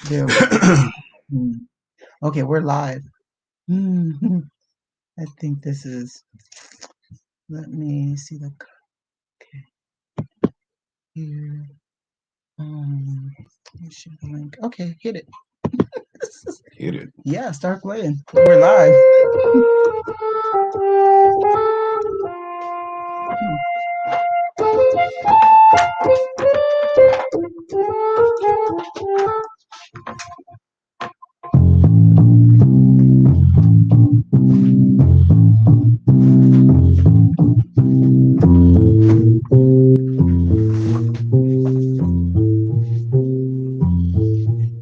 Bear with me. Okay, we're live. I think this is. Let me see the. Okay, here. Share the link. Okay, hit it. Hit it. Yeah, start playing. We're live.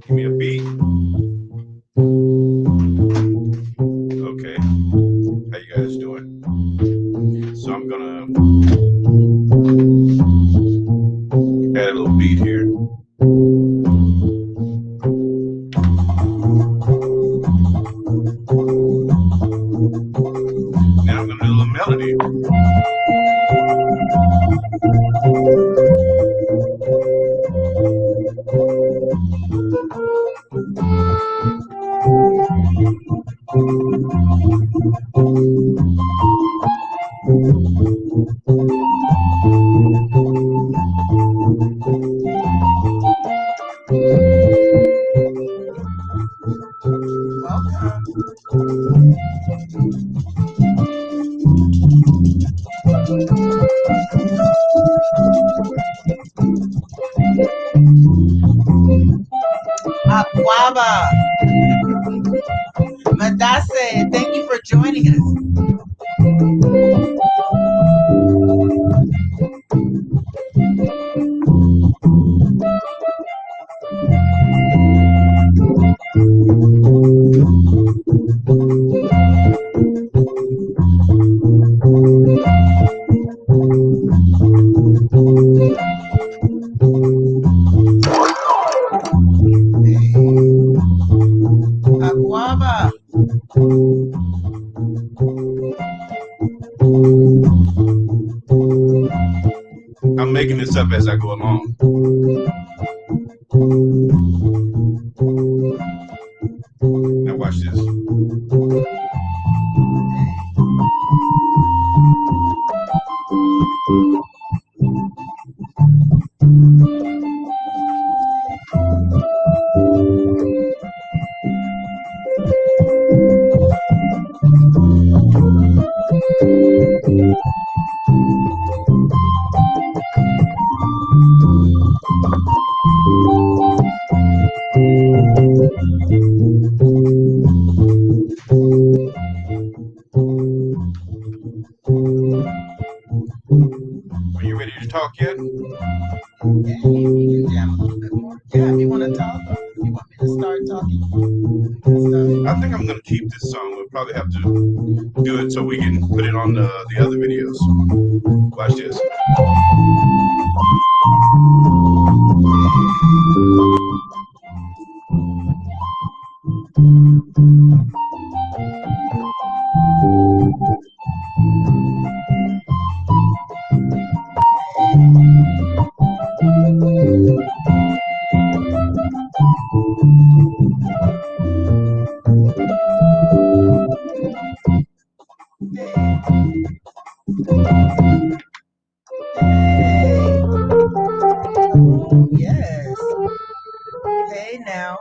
Give me a beat. Okay. How you guys doing? So I'm gonna add a little beat here. Now I'm gonna do a little melody. Akwaaba. Madase, thank you for joining us. Akwaaba. I'm making this up as I go along. Now watch this. Are you ready to talk yet? Yeah, you can jam a little bit more. Yeah, if you want to talk, you want me to start talking. I think I'm gonna keep this song. We'll probably have to do it so we can put it on the other videos. Watch this. Yes. Hey now.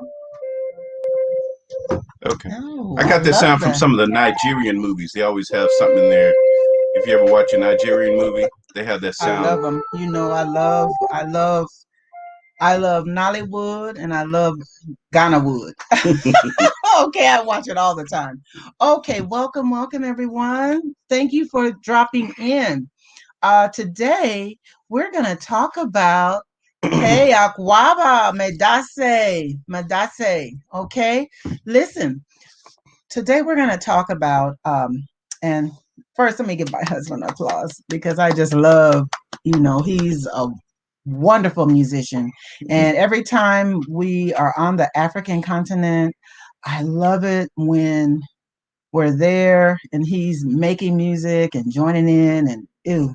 Okay. Oh, I got this love sound from that. some of the Nigerian movies. They always have something in there. If you ever watch a Nigerian movie, they have that I love sound. them. You know, I love Nollywood and I love Ghana Wood. Okay, I watch it all the time. Okay, welcome everyone. Thank you for dropping in. Today we're gonna talk about hey Akwaaba Medase. Okay, listen. Today we're gonna talk about and first let me give my husband applause because I just love, he's a wonderful musician. And every time we are on the African continent, I love it when we're there and he's making music and joining in and ew,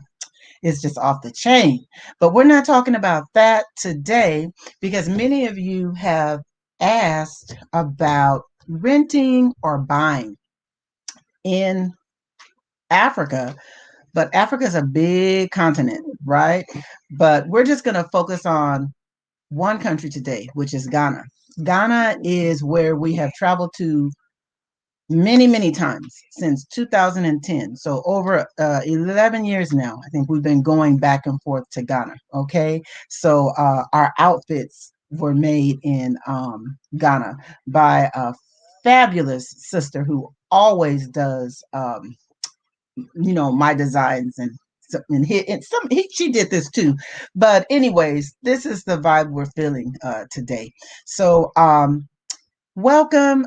it's just off the chain. But we're not talking about that today because many of you have asked about renting or buying in Africa, but Africa is a big continent, right? But we're just going to focus on one country today, which is Ghana. Ghana is where we have traveled to many, many times since 2010. So over 11 years now, I think we've been going back and forth to Ghana. Okay. So our outfits were made in Ghana by a fabulous sister who always does, my designs and she did this too. But anyways, this is the vibe we're feeling today. So welcome.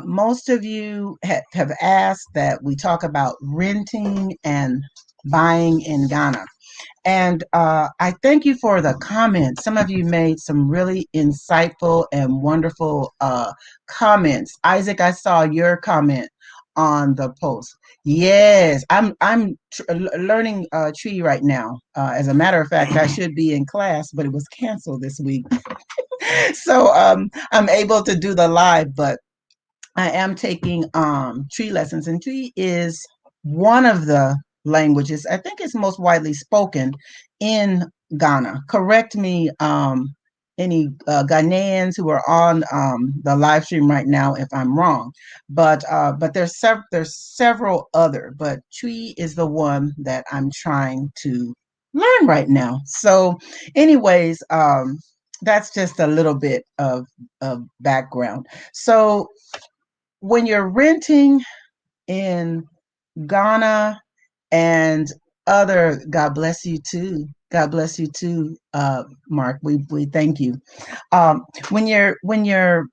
Most of you have asked that we talk about renting and buying in Ghana. And I thank you for the comments. Some of you made some really insightful and wonderful comments. Isaac, I saw your comment on the post. Yes, I'm learning Tree right now. As a matter of fact, I should be in class, but it was canceled this week. So I'm able to do the live, but I am taking Tree lessons, and Tree is one of the languages I think is most widely spoken in Ghana. Correct me, any Ghanaians who are on the live stream right now if I'm wrong, but there's several other, but Tree is the one that I'm trying to learn right now. So, anyways, that's just a little bit of background. So when you're renting in Ghana and other, God bless you too. God bless you too, Mark. We thank you. When you're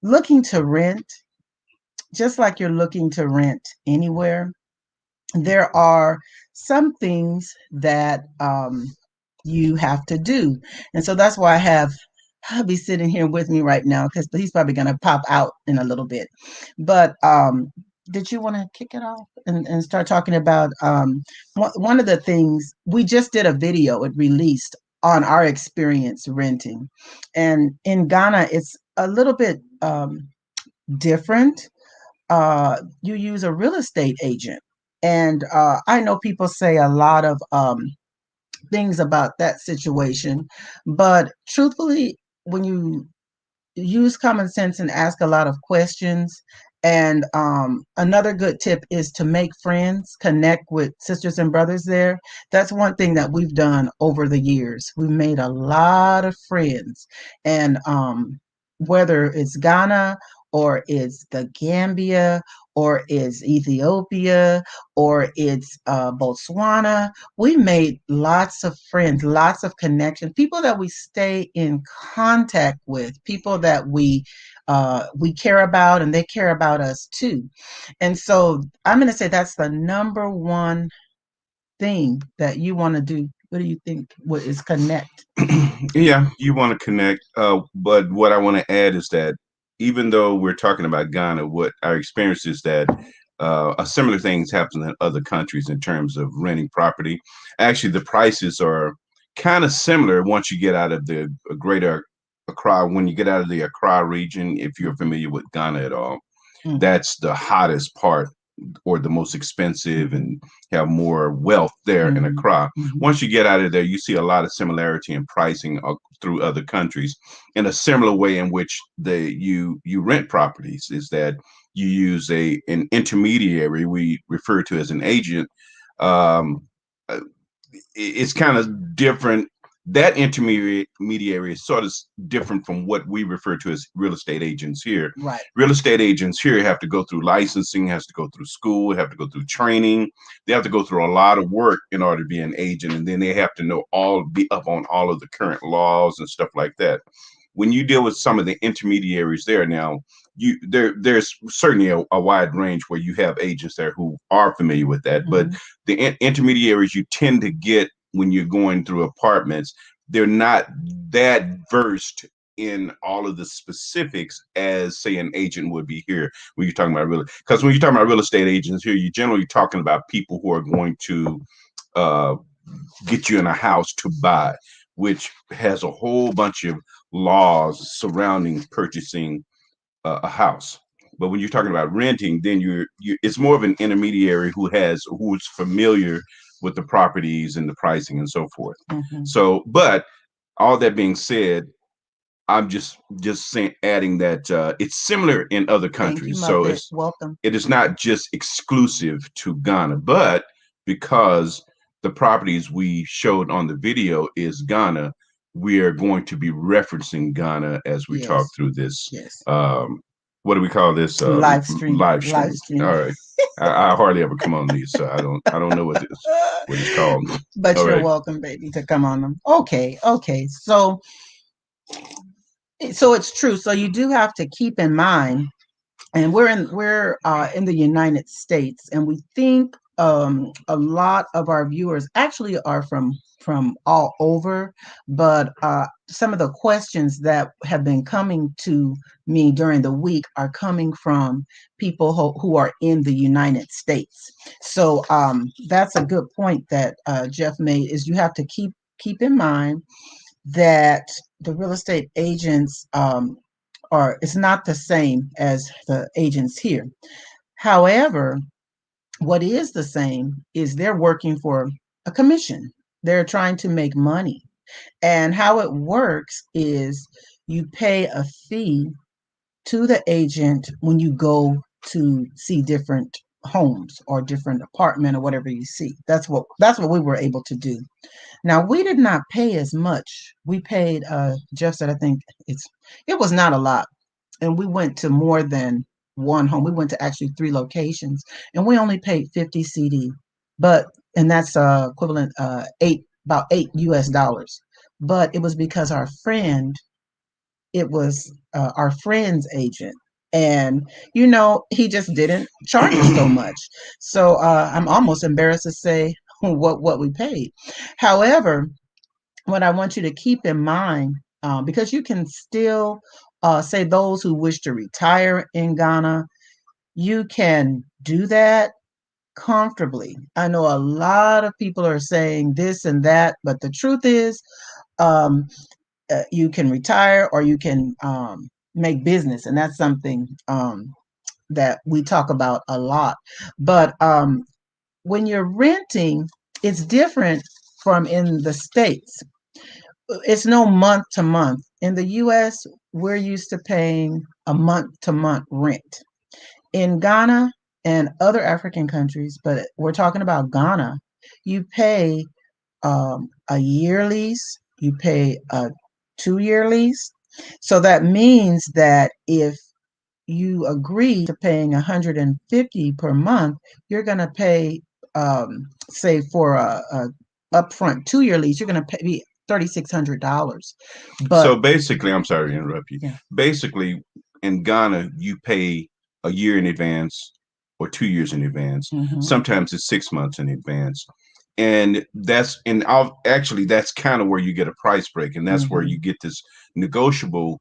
looking to rent, just like you're looking to rent anywhere, there are some things that you have to do. And so that's why I have hubby sitting here with me right now because he's probably going to pop out in a little bit. But did you want to kick it off and start talking about one of the things we just did a video, it released on our experience renting. And in Ghana, it's a little bit different. You use a real estate agent. And I know people say a lot of things about that situation, but truthfully, when you use common sense and ask a lot of questions. And another good tip is to make friends, connect with sisters and brothers there. That's one thing that we've done over the years. We've made a lot of friends. And whether it's Ghana or it's the Gambia or it's Ethiopia or it's Botswana, we made lots of friends, lots of connections, people that we stay in contact with, people that we care about, and they care about us too. And so I'm going to say that's the number one thing that you want to do. What do you think? What is connect? Yeah, you want to connect. But what I want to add is that even though we're talking about Ghana, what our experience is that a similar things happen in other countries in terms of renting property. Actually, the prices are kind of similar once you get out of the greater Accra. When you get out of the Accra region, if you're familiar with Ghana at all, that's the hottest part or the most expensive and have more wealth there in Accra. Once you get out of there, you see a lot of similarity in pricing through other countries. In a similar way in which you rent properties is that you use an intermediary we refer to as an agent. Um, it's kind of different. That intermediary is sort of different from what we refer to as real estate agents here. Right. Real estate agents here have to go through licensing, has to go through school, have to go through training. They have to go through a lot of work in order to be an agent, and then they have to be up on all of the current laws and stuff like that. When you deal with some of the intermediaries there now, there's certainly a wide range where you have agents there who are familiar with that, but the intermediaries you tend to get when you're going through apartments, they're not that versed in all of the specifics as say an agent would be here when you're talking about because when you're talking about real estate agents here, you're generally talking about people who are going to uh, get you in a house to buy, which has a whole bunch of laws surrounding purchasing a house. But when you're talking about renting, then you it's more of an intermediary who's familiar with the properties and the pricing and so forth. Mm-hmm. So, but all that being said, I'm just saying, adding that it's similar in other Thank you, countries. So Muppet. Welcome. it is not just exclusive to Ghana, but because the properties we showed on the video is Ghana, we are going to be referencing Ghana as we talk Yes. through this. Yes. What do we call this? Live stream. Live Live stream. stream. All right. I hardly ever come on these, so I don't know what it's called. But All you're right. welcome, baby, to come on them. Okay. Okay. So it's true. So you do have to keep in mind, and we're in the United States, and we think a lot of our viewers actually are from all over, but some of the questions that have been coming to me during the week are coming from people who are in the United States. So that's a good point that Jeff made. Is you have to keep in mind that the real estate agents are it's not the same as the agents here. However, what is the same is they're working for a commission. They're trying to make money. And how it works is you pay a fee to the agent when you go to see different homes or different apartment or whatever you see. That's what we were able to do. Now we did not pay as much. We paid Jeff said I think it was not a lot. And we went to more than one home. We went to actually three locations and we only paid 50 CD. But and that's equivalent eight about $8 US. But it was because it was our friend's agent. And he just didn't charge us so much. So I'm almost embarrassed to say what we paid. However, what I want you to keep in mind, because you can still say those who wish to retire in Ghana, you can do that comfortably. I know a lot of people are saying this and that, but the truth is, um, you can retire or you can make business, and that's something that we talk about a lot. But when you're renting, it's different from in the States. It's no month to month. In the US, we're used to paying a month to month rent. In Ghana and other African countries, but we're talking about Ghana, you pay a year lease, you pay a 2 year lease. So that means that if you agree to paying 150 per month, you're going to pay, say, for a upfront 2 year lease, you're going to pay $3,600. But So basically, I'm sorry to interrupt you. yeah. Basically, in Ghana, you pay a year in advance or 2 years in advance. Hmm. Sometimes it's 6 months in advance. Actually, that's kind of where you get a price break, and that's where Hmm. you get this negotiable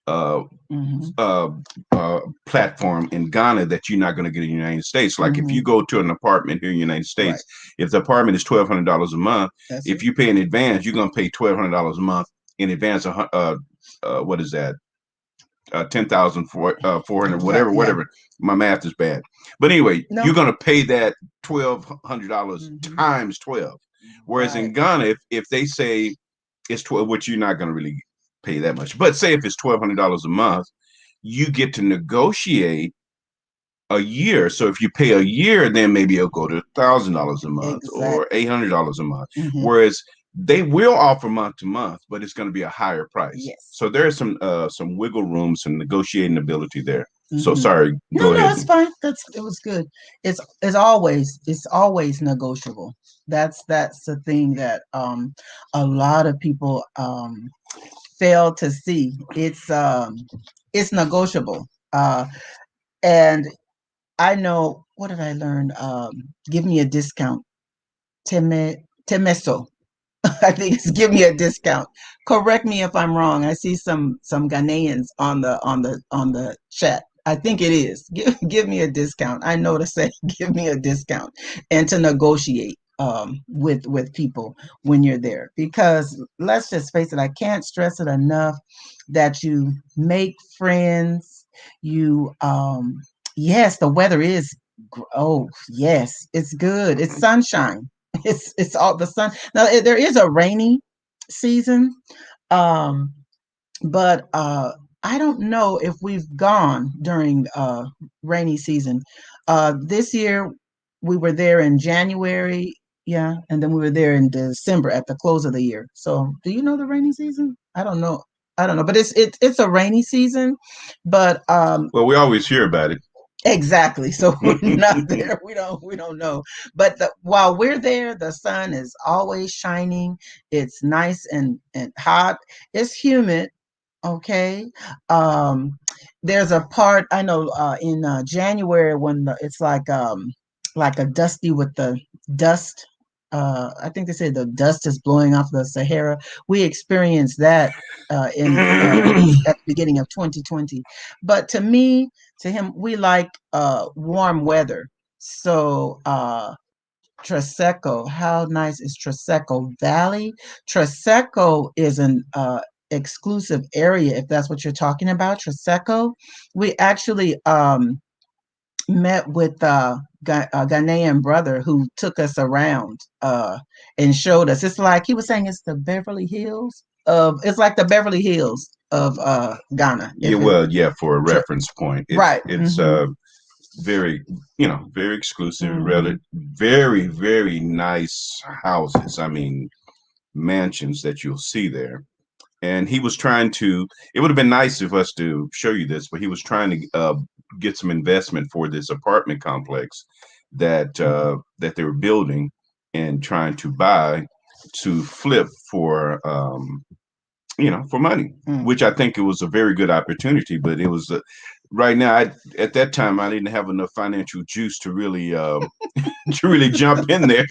uh, Hmm. uh, platform in Ghana that you're not going to get in the United States. Like if Hmm. you go to an apartment here in the United Right. States, if the apartment is $1,200 a month, That's if it. you pay in advance, you're going to pay $1,200 a month in advance. What is that? 10,000 400, Right. whatever, Yeah. whatever. My math is bad, but anyway, you're No. going to pay that $1,200 Hmm. times 12. Whereas Right. in Ghana, if they say it's 12, which you're not going to really pay that much, but say if it's $1,200 a month, you get to negotiate a year. So if you pay a year, then maybe it'll go to $1,000 a month or Exactly. $800 a month. Hmm. Whereas they will offer month to month, but it's going to be a higher price. Yes. So there's some wiggle room, some negotiating ability there. So Hmm. sorry, No, go no, ahead. it's fine. It was good. It's always negotiable. That's the thing that a lot of people fail to see. It's negotiable. And I know, what did I learn? Give me a discount. Temeso. I think it's give me a discount. Correct me if I'm wrong. I see some Ghanaians on the chat. I think it is. Give me a discount. I know to say give me a discount and to negotiate with people when you're there, because let's just face it, I can't stress it enough that you make friends You yes, the weather is oh yes, it's good. It's sunshine. It's all the sun. Now there is a rainy season. Um but I don't know if we've gone during rainy season. This year we were there in January, yeah, and then we were there in December at the close of the year. So, do you know the rainy season? I don't know. I don't know, but it's a rainy season, but Well, we always hear about it. exactly. So we're not there. We don't know. But while we're there, the sun is always shining. It's nice and hot. It's humid. Okay. Um, there's a part I know in January when it's like a dusty with the dust. I think they say the dust is blowing off the Sahara. We experienced that in at the beginning of 2020. But to me, to him, we like warm weather. So Treseco. How nice is Treseco Valley? Treseco is an exclusive area, if that's what you're talking about. Treseco. We actually met with a Ghanaian brother who took us around and showed us. It's like he was saying it's the Beverly Hills of. It's like the Beverly Hills of Ghana. Yeah, If it well, yeah, for a tr- reference point, it's right. it's Mm-hmm. very, very exclusive, Mm-hmm. very, very nice houses. I mean, mansions that you'll see there. And he was trying to. It would have been nice of us to show you this, but he was trying to get some investment for this apartment complex that they were building and trying to buy to flip for for money, Mm. which I think it was a very good opportunity. But it was right now. At that time, I didn't have enough financial juice to really to really jump in there.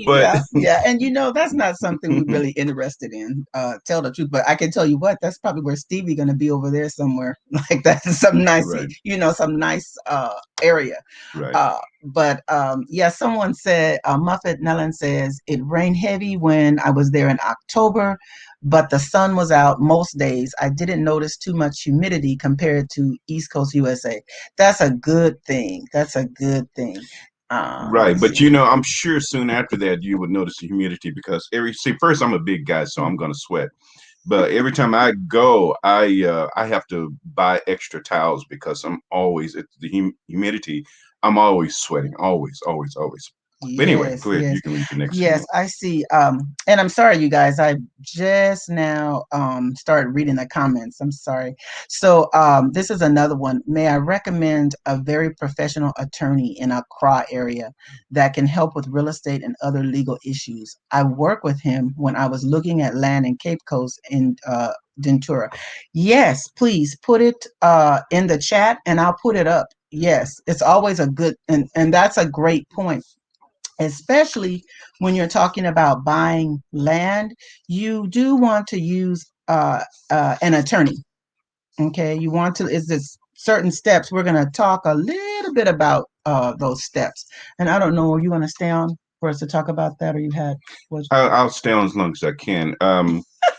But Yeah, yeah, and that's not something we're really interested in. Tell the truth, but I can tell you what, that's probably where Stevie gonna be over there somewhere. Like that's some nice, right, some nice area. right. But yeah, someone said Muffet Nellen says it rained heavy when I was there in October, but the sun was out most days. I didn't notice too much humidity compared to East Coast USA. That's a good thing. That's a good thing. Let me Right, but see. I'm sure soon after that you would notice the humidity because first I'm a big guy, so I'm gonna sweat. But every time I go, I have to buy extra towels because I'm always it's the humidity. I'm always sweating, always, always, always. But anyway, Yes, go ahead. yes, You can read the next yes. comment. I see. And I'm sorry, you guys. I just now started reading the comments. I'm sorry. So this is another one. May I recommend a very professional attorney in a Kroa area that can help with real estate and other legal issues. I worked with him when I was looking at land in Cape Coast in Dentura. Yes, please put it in the chat, and I'll put it up. Yes, it's always a good and that's a great point, especially when you're talking about buying land. You do want to use an attorney. Okay, you want to. Is this certain steps? We're going to talk a little bit about those steps. And I don't know. Are you going to stay on for us to talk about that, or you had was I'll stay on as long as I can.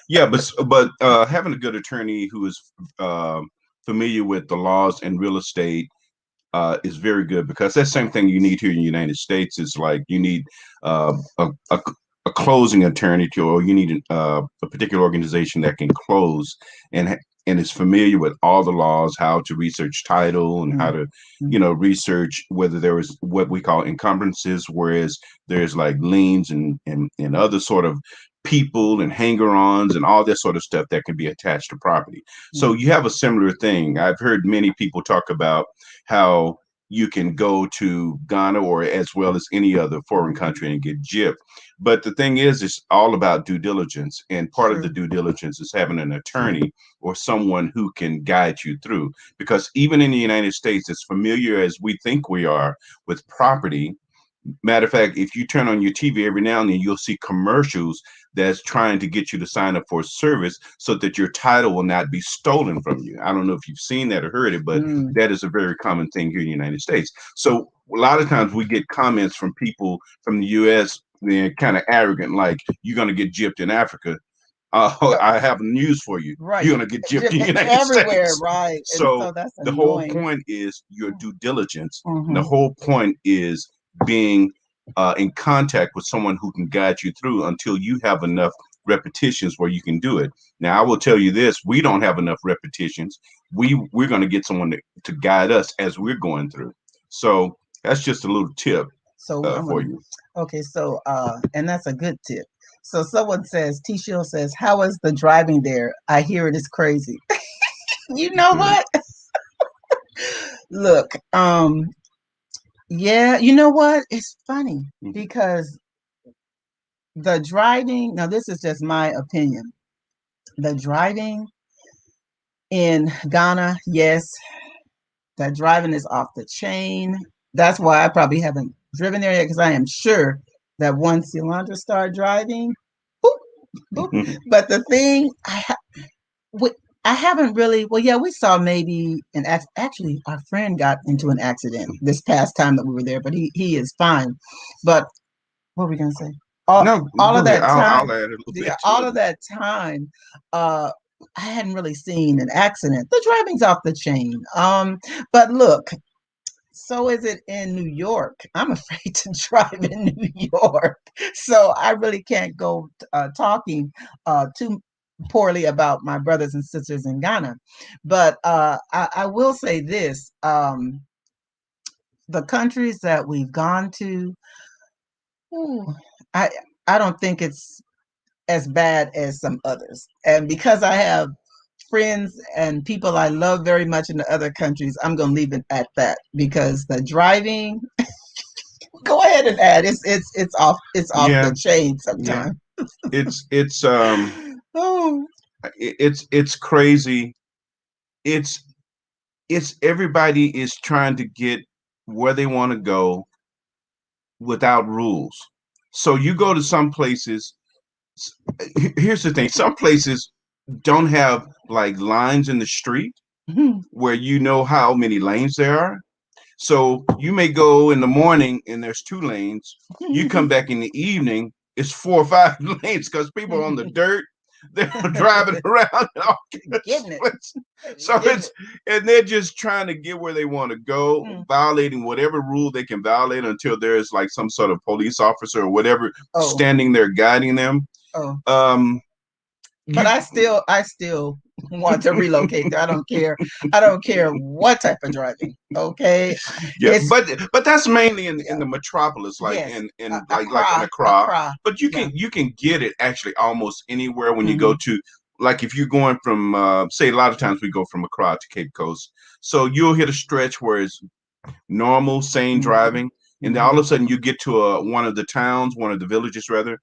Yeah, but having a good attorney who is familiar with the laws and real estate is very good because that's the same thing you need here in the United States. Is like you need uh, a closing attorney to, or you need a particular organization that can close and and is familiar with all the laws, how to research title, and how mm, to mm, research whether there is what we call encumbrances, whereas there's like liens and other sort of people and hanger-ons and all this sort of stuff that can be attached to property. So mm, you have a similar thing. I've heard many people talk about how you can go to Ghana or as well as any other foreign country and get gypped. But the thing is, it's all about due diligence. And part of the true. due diligence is having an attorney or someone who can guide you through. Because even in the United States, as familiar as we think we are with property, matter of fact, if you turn on your TV every now and then, you'll see commercials that's trying to get you to sign up for a service so that your title will not be stolen from you. I don't know if you've seen that or heard it, but Mm, that is a very common thing here in the United States. So a lot of times we get comments from people from the US, they're kind of arrogant, like you're going to get gypped in Africa. So, I have news for you. right, You're going to get gypped in the United everywhere, States. right? And So so that's the whole annoying. point is your due diligence. And the Mm-hmm. whole point is being in contact with someone who can guide you through until you have enough repetitions where you can do it. Now, I will tell you this: we don't have enough repetitions. We're going to get someone to guide us as we're going through. So that's just a little tip So I'm for gonna. you. Okay, so and that's a good tip. So someone says, T Shield says, how is the driving there? I hear it is crazy. You know what? Look, yeah, you know what? It's funny because the driving, now this is just my opinion. The driving in Ghana, yes, that driving is off the chain. That's why I probably haven't driven there yet because I am sure that once Yolanda start driving, boop, boop. But the thing, we, I haven't really. Well, yeah, we saw maybe an actually our friend got into an accident this past time that we were there, but he is fine. But what were we gonna say? All No, all of go ahead. that time, I'll add a little yeah, bit to all it. of that time, I hadn't really seen an accident. The driving's off the chain. But look, so is it in New York. I'm afraid to drive in New York, so I really can't go talking too poorly about my brothers and sisters in Ghana. But I will say this: the countries that we've gone to, ooh, I I don't think it's as bad as some others. And because I have friends and people I love very much in the other countries, I'm going to leave it at that because the driving, go ahead and add, it's off Yeah, the chain yeah. sometimes. It's it's um Oh. it's crazy. It's it's everybody is trying to get where they want to go without rules. So you go to some places. Here's the thing: some places don't have like lines in the street where you know how many lanes there are. So you may go in the morning and there's 2 lanes. You come back in the evening, it's 4 or 5 lanes because people are on the dirt. They're driving around and all kinds Getting of it. places. So Getting it's it. and they're just trying to get where they want to go, Mm. violating whatever rule they can violate until there's like some sort of police officer or whatever Oh, standing there guiding them. oh. Um, But you I still want to relocate there. I don't care. I don't care what type of driving. Okay. Yeah, It's but that's mainly in yeah. the metropolis, like Yes. in like in Accra. Accra. Accra. But Yeah. you can get it actually almost anywhere when you go Hmm. to, like if you're going from say, a lot of times we go from Accra to Cape Coast, so you'll hit a stretch where it's normal, sane Hmm. driving, and then all Hmm. of a sudden you get to one of the towns, one of the villages rather,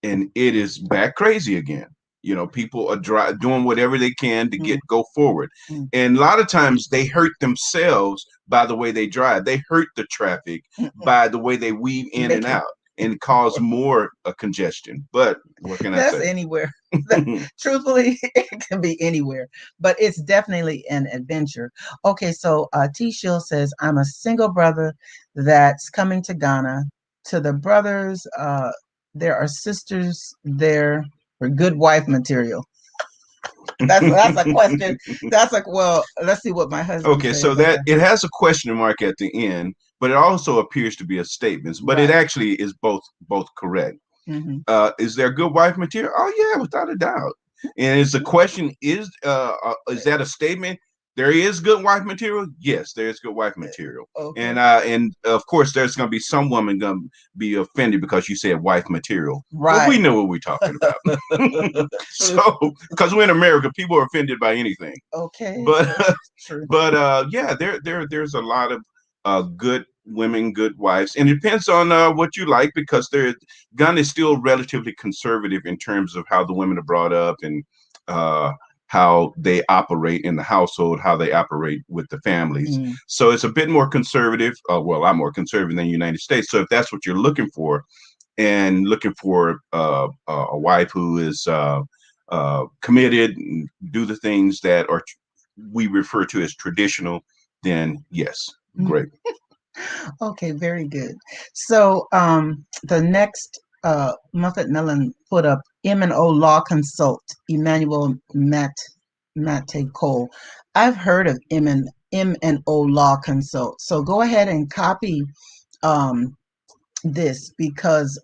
and it is back crazy again. You know, people are doing whatever they can to get go forward, Hmm. and a lot of times they hurt themselves by the way they drive. They hurt the traffic by the way they weave in and Make it out and cause more congestion. But what can I that's say? anywhere. Truthfully, it can be anywhere, but it's definitely an adventure. Okay, so T Shield says, I'm a single brother that's coming to Ghana. To the brothers, there are sisters there for good wife material. That's a question. That's like, well, let's see what my husband Okay, say so about that that. it has a question mark at the end, but it also appears to be a statement. But it Right. actually is both correct. Hmm. Is there good wife material? Oh yeah, without a doubt. And is the question is that a statement? There is good wife material. Yes, there is good wife material. Okay. And of course, there's going to be some woman going to be offended because you said wife material. But we Right. know what we're talking about. So, because we're in America, people are offended by anything. Okay. But True. but yeah, there's a lot of good women, good wives, and it depends on what you like because gun is still relatively conservative in terms of how the women are brought up and uh, how they operate in the household, how they operate with the families. Mm. So it's a bit more conservative, well, a lot more conservative than the United States. So if that's what you're looking for, and looking for a wife who is committed, and do the things that are we refer to as traditional, then yes, great. Okay, very good. So the next Muffet Melon put up M&O Law Consult, Emmanuel Mate Cole. I've heard of M&O Law Consult. So go ahead and copy um, this because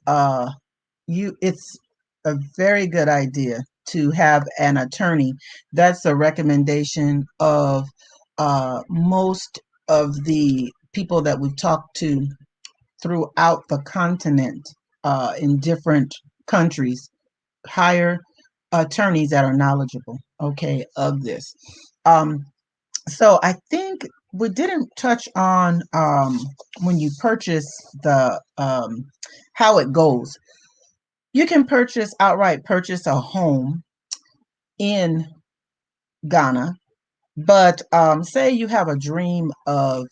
it's a very good idea to have an attorney. That's a recommendation of most of the people that we've talked to throughout the continent in different countries. Hire attorneys that are knowledgeable, okay, of this. Um, so I think we didn't touch on when you purchase the how it goes. You can outright purchase a home in Ghana, but say you have a dream of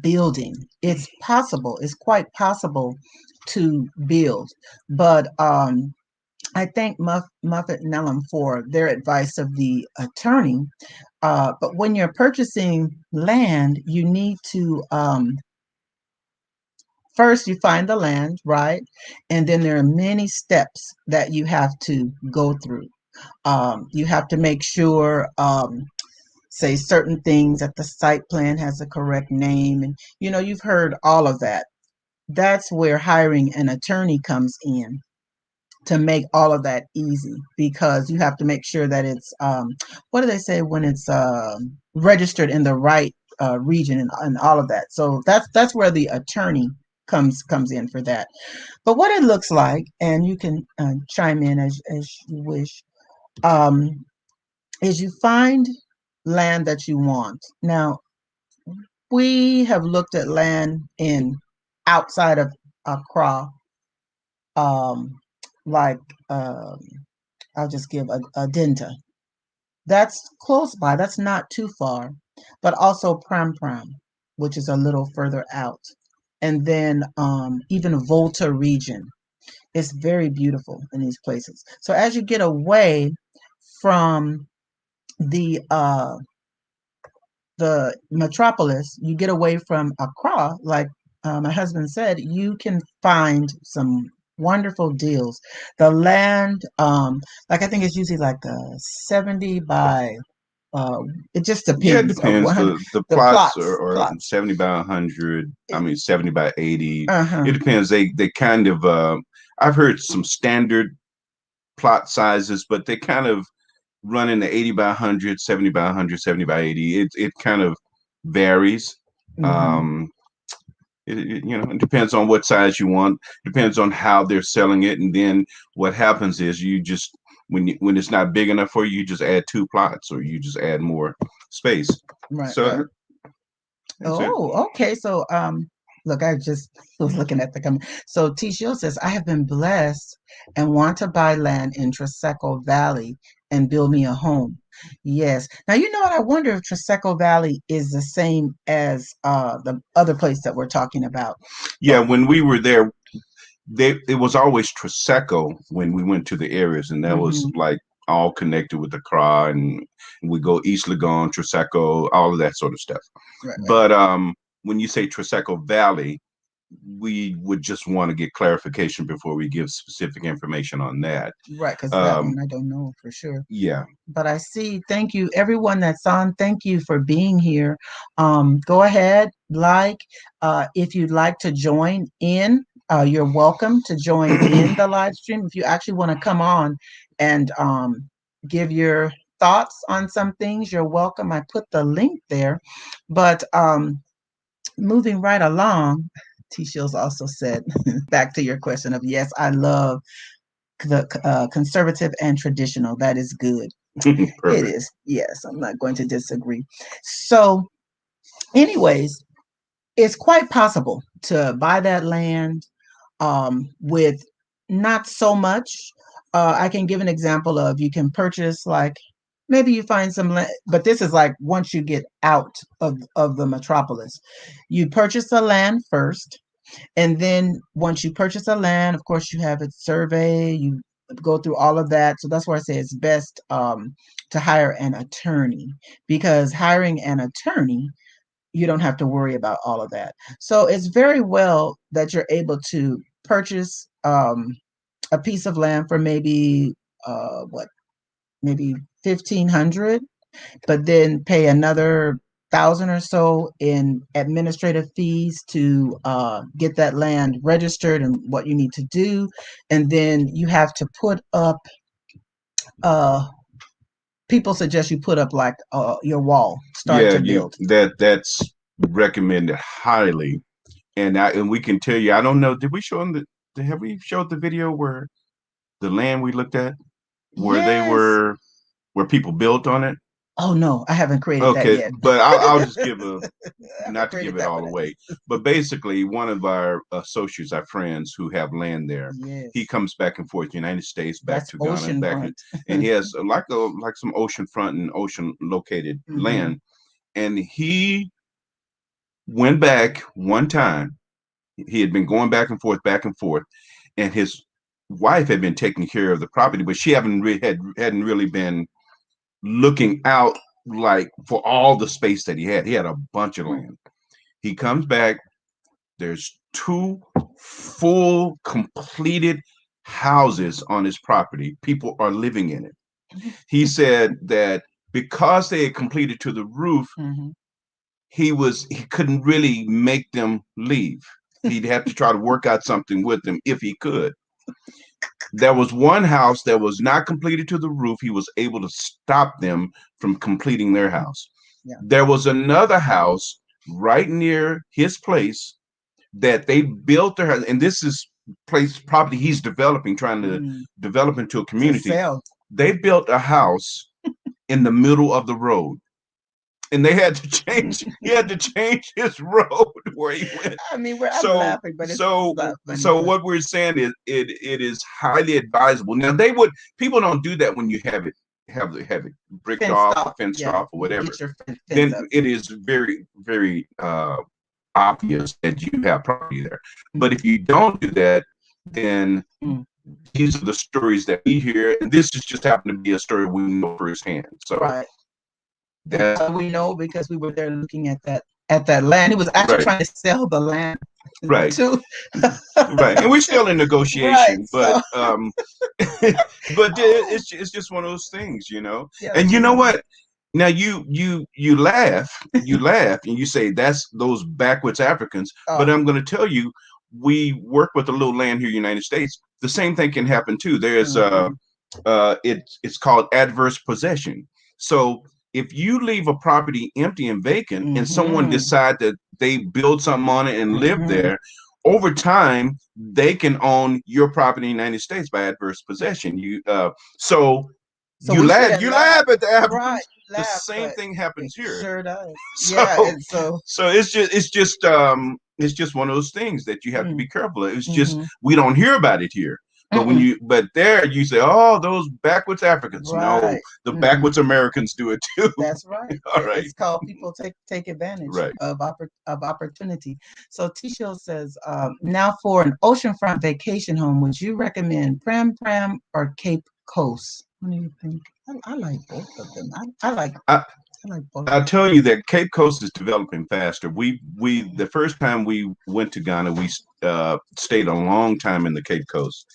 building. It's possible. It's quite possible to build, but I thank Muffet and Ellum for their advice of the attorney. But when you're purchasing land, you need to first you find the land, right? And then there are many steps that you have to go through. You have to make sure, say certain things that the site plan has the correct name, and you've heard all of that. That's where hiring an attorney comes in to make all of that easy because you have to make sure that it's what do they say when it's registered in the right region and all of that. So that's where the attorney comes in for that. But what it looks like, and you can chime in as you wish, um, is you find land that you want. Now we have looked at land in outside of Accra, um, like um, I'll just give a Denta. That's close by. That's not too far. But also Pram Pram, which is a little further out. And then even Volta region. It's very beautiful in these places. So as you get away from the uh, the metropolis, you get away from Accra, like my husband said, you can find some wonderful deals. The land, like I think it's usually like 70 by, uh, it just Yeah, it depends of depends. 100, The the plots are plots. 70 by 100. I mean 70 by 80. It Uh-huh. depends. They kind of I've heard some standard plot sizes, but they kind of run in the 80 by 100, 70 by 100, 70 by 80. It kind of varies. Hmm. Um, it depends on what size you want. Depends on how they're selling it, and then what happens is you just when it's not big enough for you, you just add two plots or you just add more space. Right, right. So that's it. Oh, okay. So, look, I just was looking at the comment. So, T. Shield says, I have been blessed and want to buy land in Treseco Valley and build me a home. Yes. Now, you know what? I wonder if Treseco Valley is the same as the other place that we're talking about. Yeah, But, when we were there, it was always Triseco when we went to the areas, and that was hmm, like all connected with the Kroa, and we go East Lagoon, Triseco, all of that sort of stuff. right, right, But when you say Triseco Valley, we would just want to get clarification before we give specific information on that. right, because that Um, one I don't know for sure. yeah, But I see. Thank you, everyone that's on. Thank you for being here. Go ahead, if you'd like to join in. You're welcome to join in the live stream. If you actually want to come on and give your thoughts on some things, you're welcome. I put the link there. But moving right along, T. Shields also said, back to your question of yes, I love the conservative and traditional. That is good. It perfect. is. Yes, I'm not going to disagree. So, anyways, it's quite possible to buy that land with not so much. I can give an example of you can purchase like maybe you find some land, but this is like once you get out of the metropolis, you purchase the land first, and then once you purchase a land, of course, you have it survey, you go through all of that. So that's why I say it's best to hire an attorney because hiring an attorney, you don't have to worry about all of that. So it's very well that you're able to purchase a piece of land for maybe what, maybe 1,500, but then pay another thousand or so in administrative fees to get that land registered and what you need to do, and then you have to put up. Uh, People suggest you put up like your wall, start Yeah, to you build. that's recommended highly. And we can tell you, I don't know, did we show them have we showed the video where the land we looked at where they Yes. where people built on it? Oh no, I haven't created that Okay, yet. but I'll just give a I haven't not to created give it that all one. away, but basically one of our associates, our friends who have land there, he Yes, comes back and forth, United States, back that's to Ghana, Oceanfront. and he has like some oceanfront and ocean located Hmm. land, and he went back one time. He had been going back and forth, and his wife had been taking care of the property, but she hadn't really been looking out like for all the space that he had. He had a bunch of land. He comes back. There's two full completed houses on his property. People are living in it. He said that because they had completed to the roof, Hmm. he couldn't really make them leave. He'd have to try to work out something with them if he could. There was one house that was not completed to the roof. He was able to stop them from completing their house. Yeah. There was another house right near his place that they built their house, and this is place property he's developing, trying to develop into a To community. sell. They built a house in the middle of the road, and they had to change. He had to change his road where he went. I mean, I'm So, laughing, but it's so, not funny. so But what we're saying is, it is highly advisable. Now, people don't do that when you have it bricked fenced off or off, fenced yeah. off or whatever. Get your fence Then up. it is very, very obvious that you have property there. But if you don't do that, then Mm. these are the stories that we hear, and this has just happened to be a story we know firsthand. So Right. that's We know because we were there looking at that land. He was actually right, trying to sell the land right, to right. And we're still in right. negotiation, but So but it's just one of those things, you know. yeah, And you we know know. what? Now you laugh, and you say that's those backwoods Africans. But Oh. I'm going to tell you, we work with a little land here, in the United States. The same thing can happen too. There's Mhm. it's called adverse possession. So if you leave a property empty and vacant, and someone Mhm. decide that they build something on it and live Mhm. there, over time they can own your property in the United States by adverse possession. So So we you shouldn't laugh. laugh at the Right, Africans. you The laugh, same but thing it happens here. sure does. So Yeah, and so so it's just one of those things that you have to be careful of. It's just mm-hmm. we don't hear about it here. Mm-mm. But there you say, oh, those backwoods Africans. No, Right. the Mm-mm. backwoods Americans do it too. That's right. All right. It's called people take advantage Right. of opportunity. So Tisho says, now for an oceanfront vacation home, would you recommend Pram Pram or Cape Coast? What do you think? I like both of them. I, I like both. I'll tell you that Cape Coast is developing faster. We the first time we went to Ghana, we stayed a long time in the Cape Coast,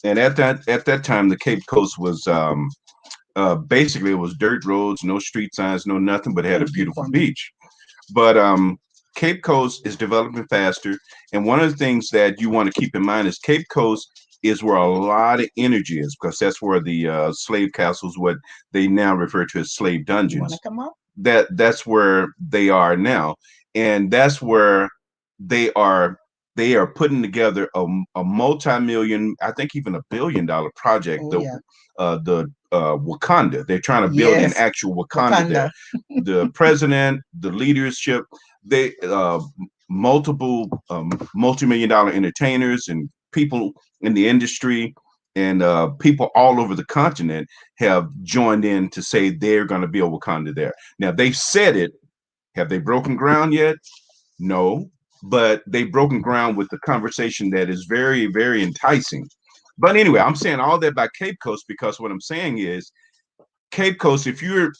and at that time, the Cape Coast was basically it was dirt roads, no street signs, no nothing, but it had a beautiful beach. But Cape Coast is developing faster, and one of the things that you want to keep in mind is Cape Coast is where a lot of energy is because that's where the slave castles, what they now refer to as slave You want to dungeons, come up? that's where they are now, and that's where they are they are putting together a multi-million, I think even $1 billion project. Oh yeah. The Wakanda. They're trying to build an Yes. actual Wakanda there. Wakanda. The president, the leadership, they multiple multi-million dollar entertainers and people in the industry and people all over the continent have joined in to say they're going to build Wakanda there. Now they've said it. Have they broken ground yet? No, but they've broken ground with the conversation that is very, very enticing. But anyway, I'm saying all that about Cape Coast because what I'm saying is Cape Coast. If you're,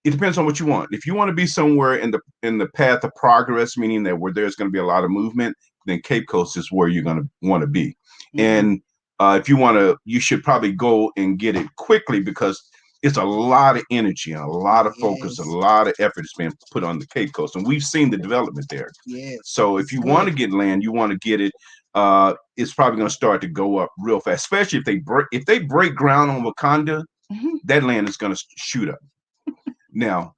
it depends on what you want. If you want to be somewhere in the path of progress, meaning that where there's going to be a lot of movement, then Cape Coast is where you're going to want to be. Mm-hmm. And if you want to, you should probably go and get it quickly because it's a lot of energy and a lot of focus, a Yes. lot of effort is being put on the Cape Coast, and we've seen the development there. Yes. So if It's you want good. to get land, you want to get it. It's probably going to start to go up real fast, especially if they break ground on Wakanda. Mhm. That land is going to shoot up. Now,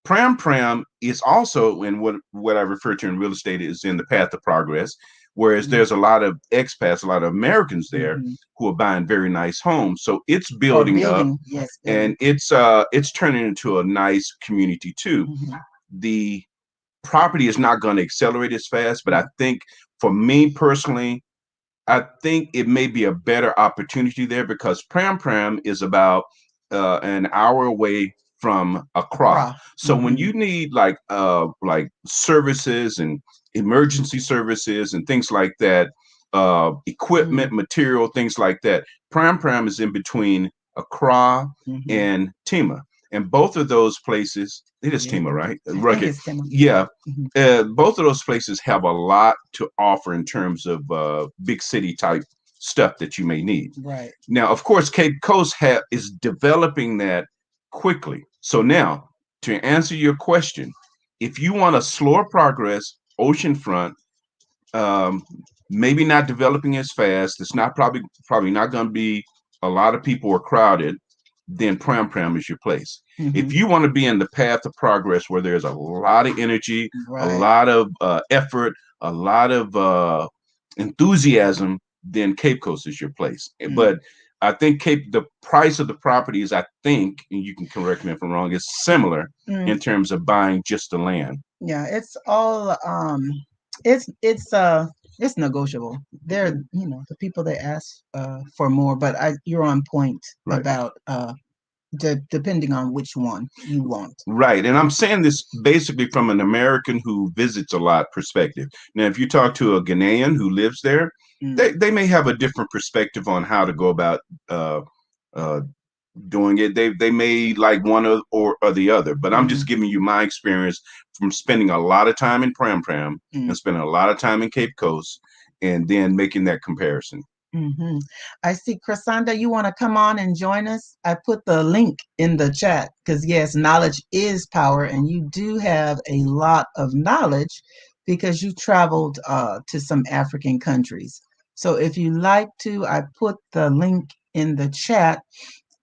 Pram Pram is also in what I refer to in real estate is in the path of progress, whereas Mhm. there's a lot of expats, a lot of Americans there Mhm. who are buying very nice homes. So it's Or building up building. Yes, and building. it's turning into a nice community too. Mhm. The property is not going to accelerate as fast, but I No. think for me personally, I think it may be a better opportunity there because Pram Pram is about an hour away from Accra. Accra. So when Mhm. you need like services and emergency services and things like that, Mm. equipment, material, things like that, Pram Pram is in between Accra Mhm. and Tima, and both of those places. It is Yeah. Tima, right? I think Rugged. it's Tim. Yeah. Yeah, Mhm. both of those places have a lot to offer in terms of big city type stuff that you may need. Right. Now, of course, Cape Coast is developing that quickly. So now, to answer your question, if you want a slower progress, oceanfront, um, maybe not developing as fast. It's not probably not going to be a lot of people are crowded. Then Pram Pram is your place. If Mhm. you want to be in the path of progress where there's a lot of energy, a Right. lot of effort, a lot of enthusiasm, then Cape Coast is your place. Mm. But I think the price of the properties, I think, and you can correct me if I'm wrong, is similar Mm. in terms of buying just the land. Yeah, it's all it's it's negotiable. They're, the people they ask for more, but you're on point Right. about depending on which one you want. Right. And I'm saying this basically from an American who visits a lot perspective. Now, if you talk to a Ghanaian who lives there, Mm. they may have a different perspective on how to go about uh, uh, doing it. They may like one or the other, but I'm just Mm. giving you my experience from spending a lot of time in Pram Pram Mm. and spending a lot of time in Cape Coast and then making that comparison. Hmm. I see, Chrysanda, you want to come on and join us? I put the link in the chat because, yes, knowledge is power, and you do have a lot of knowledge because you traveled to some African countries. So, if you like to, I put the link in the chat,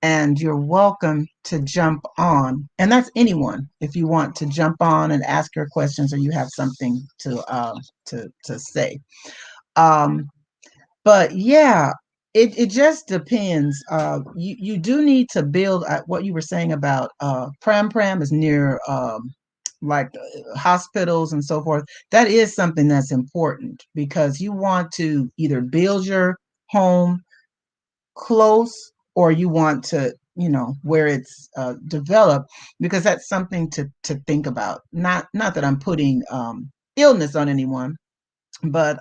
and you're welcome to jump on. And that's anyone if you want to jump on and ask your questions or you have something to say. Um, but yeah, it just depends. You do need to build what you were saying about Pram Pram is near like hospitals and so forth. That is something that's important because you want to either build your home close or you want to, where it's developed, because that's something to think about. Not that I'm putting illness on anyone, but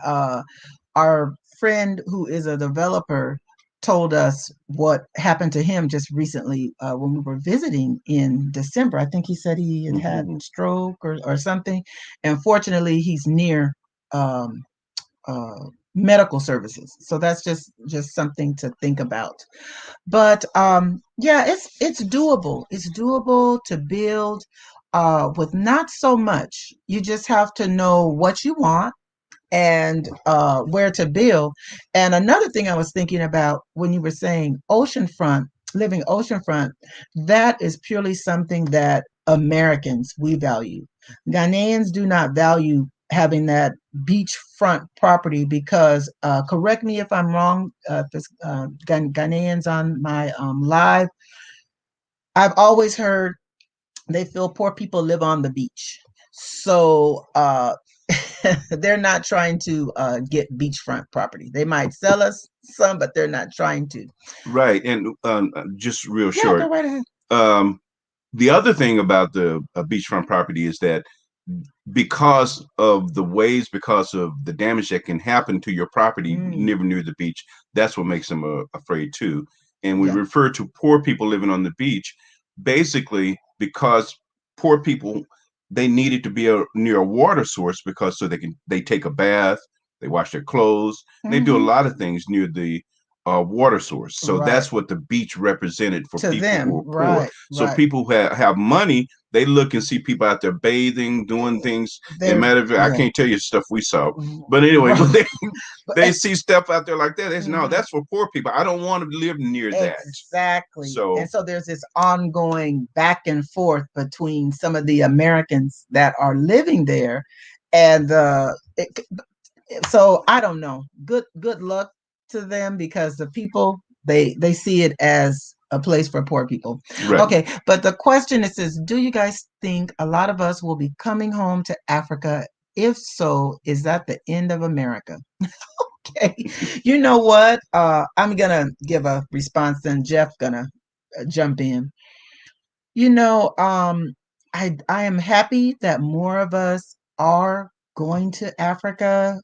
our friend who is a developer told us what happened to him just recently when we were visiting in December. I think he said he had Mm-hmm. had a stroke or something. And fortunately, he's near um, uh, medical services. So that's just something to think about. But yeah, it's doable. It's doable to build with not so much. You just have to know what you want and where to build. And another thing I was thinking about when you were saying oceanfront, living oceanfront, that is purely something that Americans we value. Ghanaians do not value having that beachfront property because, correct me if I'm wrong, if it's Ghanaians on my live, I've always heard they feel poor people live on the beach. So they're not trying to get beachfront property. They might sell us some, but they're not trying to. Right. And just real Yeah, short. go right ahead. Um, the other thing about the beachfront property is that because of the waves, because of the damage that can happen to your property Mm, near the beach, that's what makes them afraid too. And we yeah. refer to poor people living on the beach, basically because poor people they needed to be near a water source because so they take a bath, they wash their clothes, and they do a Hmm. lot of things near the water source. So Right. that's what the beach represented for To people who them. are poor. Right. So Right. people who have money, they look and see people out there bathing, doing things. And They're, matter of fact, I yeah. can't tell you stuff we saw. But anyway, when Right. But they see stuff out there like that, they say, no, mhm. that's for poor people. I don't want to live near that. Exactly. And So so there's this ongoing back and forth between some of the Americans that are living there and so I don't know. Good luck to them because the people they see it as a place for poor people. right. Okay, but the question is do you guys think a lot of us will be coming home to Africa? If so, is that the end of America? Okay. You know what? I'm gonna give a response, and Jeff gonna jump in. You know, I am happy that more of us are going to Africa,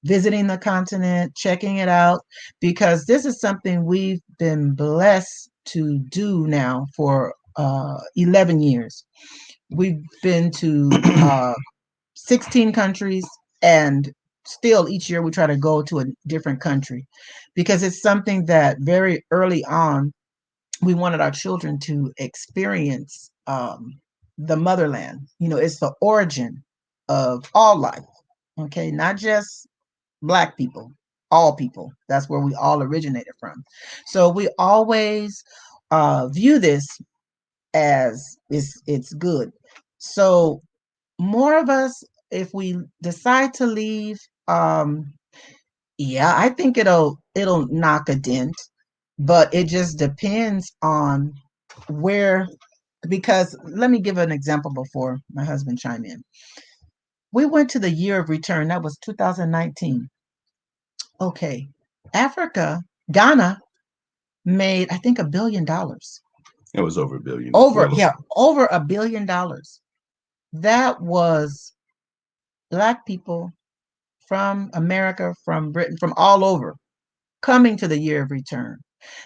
visiting the continent, checking it out, because this is something we've been blessed to do now for 11 years. We've been to 16 countries, and still each year we try to go to a different country because it's something that very early on we wanted our children to experience the motherland. You know, it's the origin of all life, okay? Not just Black people, all people. That's where we all originated from. So we always view this as it's good. So more of us, if we decide to leave, yeah, I think it'll knock a dent, but it just depends on where. Because let me give an example before my husband chime in. We went to the year of return. That was 2019. Okay, Africa, Ghana made I think $1 billion. It was over $1 billion. Over, Well, yeah, over $1 billion. That was Black people from America, from Britain, from all over coming to the year of return.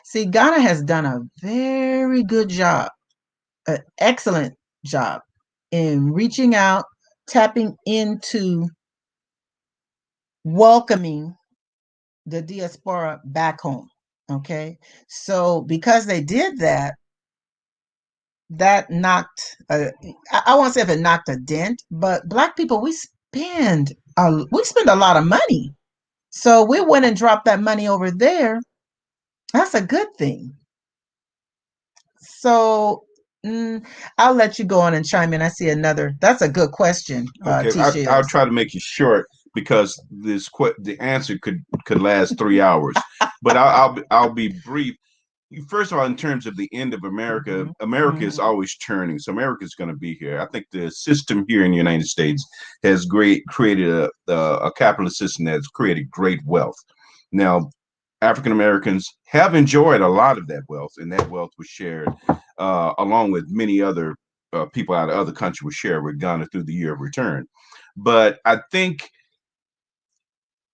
See, Ghana has done a very good job, an excellent job in reaching out, tapping into welcoming the diaspora back home. Okay. So because they did that, that knocked, I won't say if it knocked a dent, but Black people, we spend a lot of money. So we went and dropped that money over there. That's a good thing. So I'll let you go on and chime in. I see another. That's a good question, okay, T. I'll Shields. try to make it short because the answer could last 3 hours, but I'll be brief. First of all, in terms of the end of America, Mm-hmm. America is Mm-hmm. always churning, so America is going to be here. I think the system here in the United States has created a capitalist system that's created great wealth. Now, African Americans have enjoyed a lot of that wealth, and that wealth was shared along with many other people out of other countries was shared with Ghana through the year of return. But I think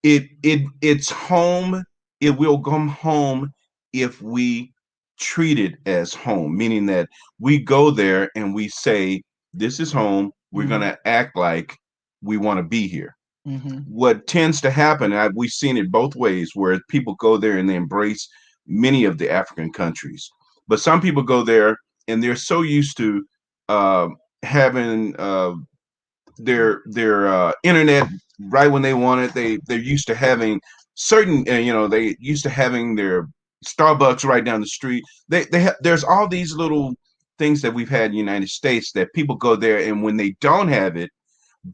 it's home. It will come home if we treat it as home, meaning that we go there and we say, "This is home." We're Mm-hmm. gonna act like we want to be here. Mm-hmm. What tends to happen, we've seen it both ways, where people go there and they embrace many of the African countries, but some people go there and they're so used to uh, having their internet right when they want it. They're used to having certain they used to having their Starbucks right down the street. There's all these little things that we've had in the United States that people go there and when they don't have it,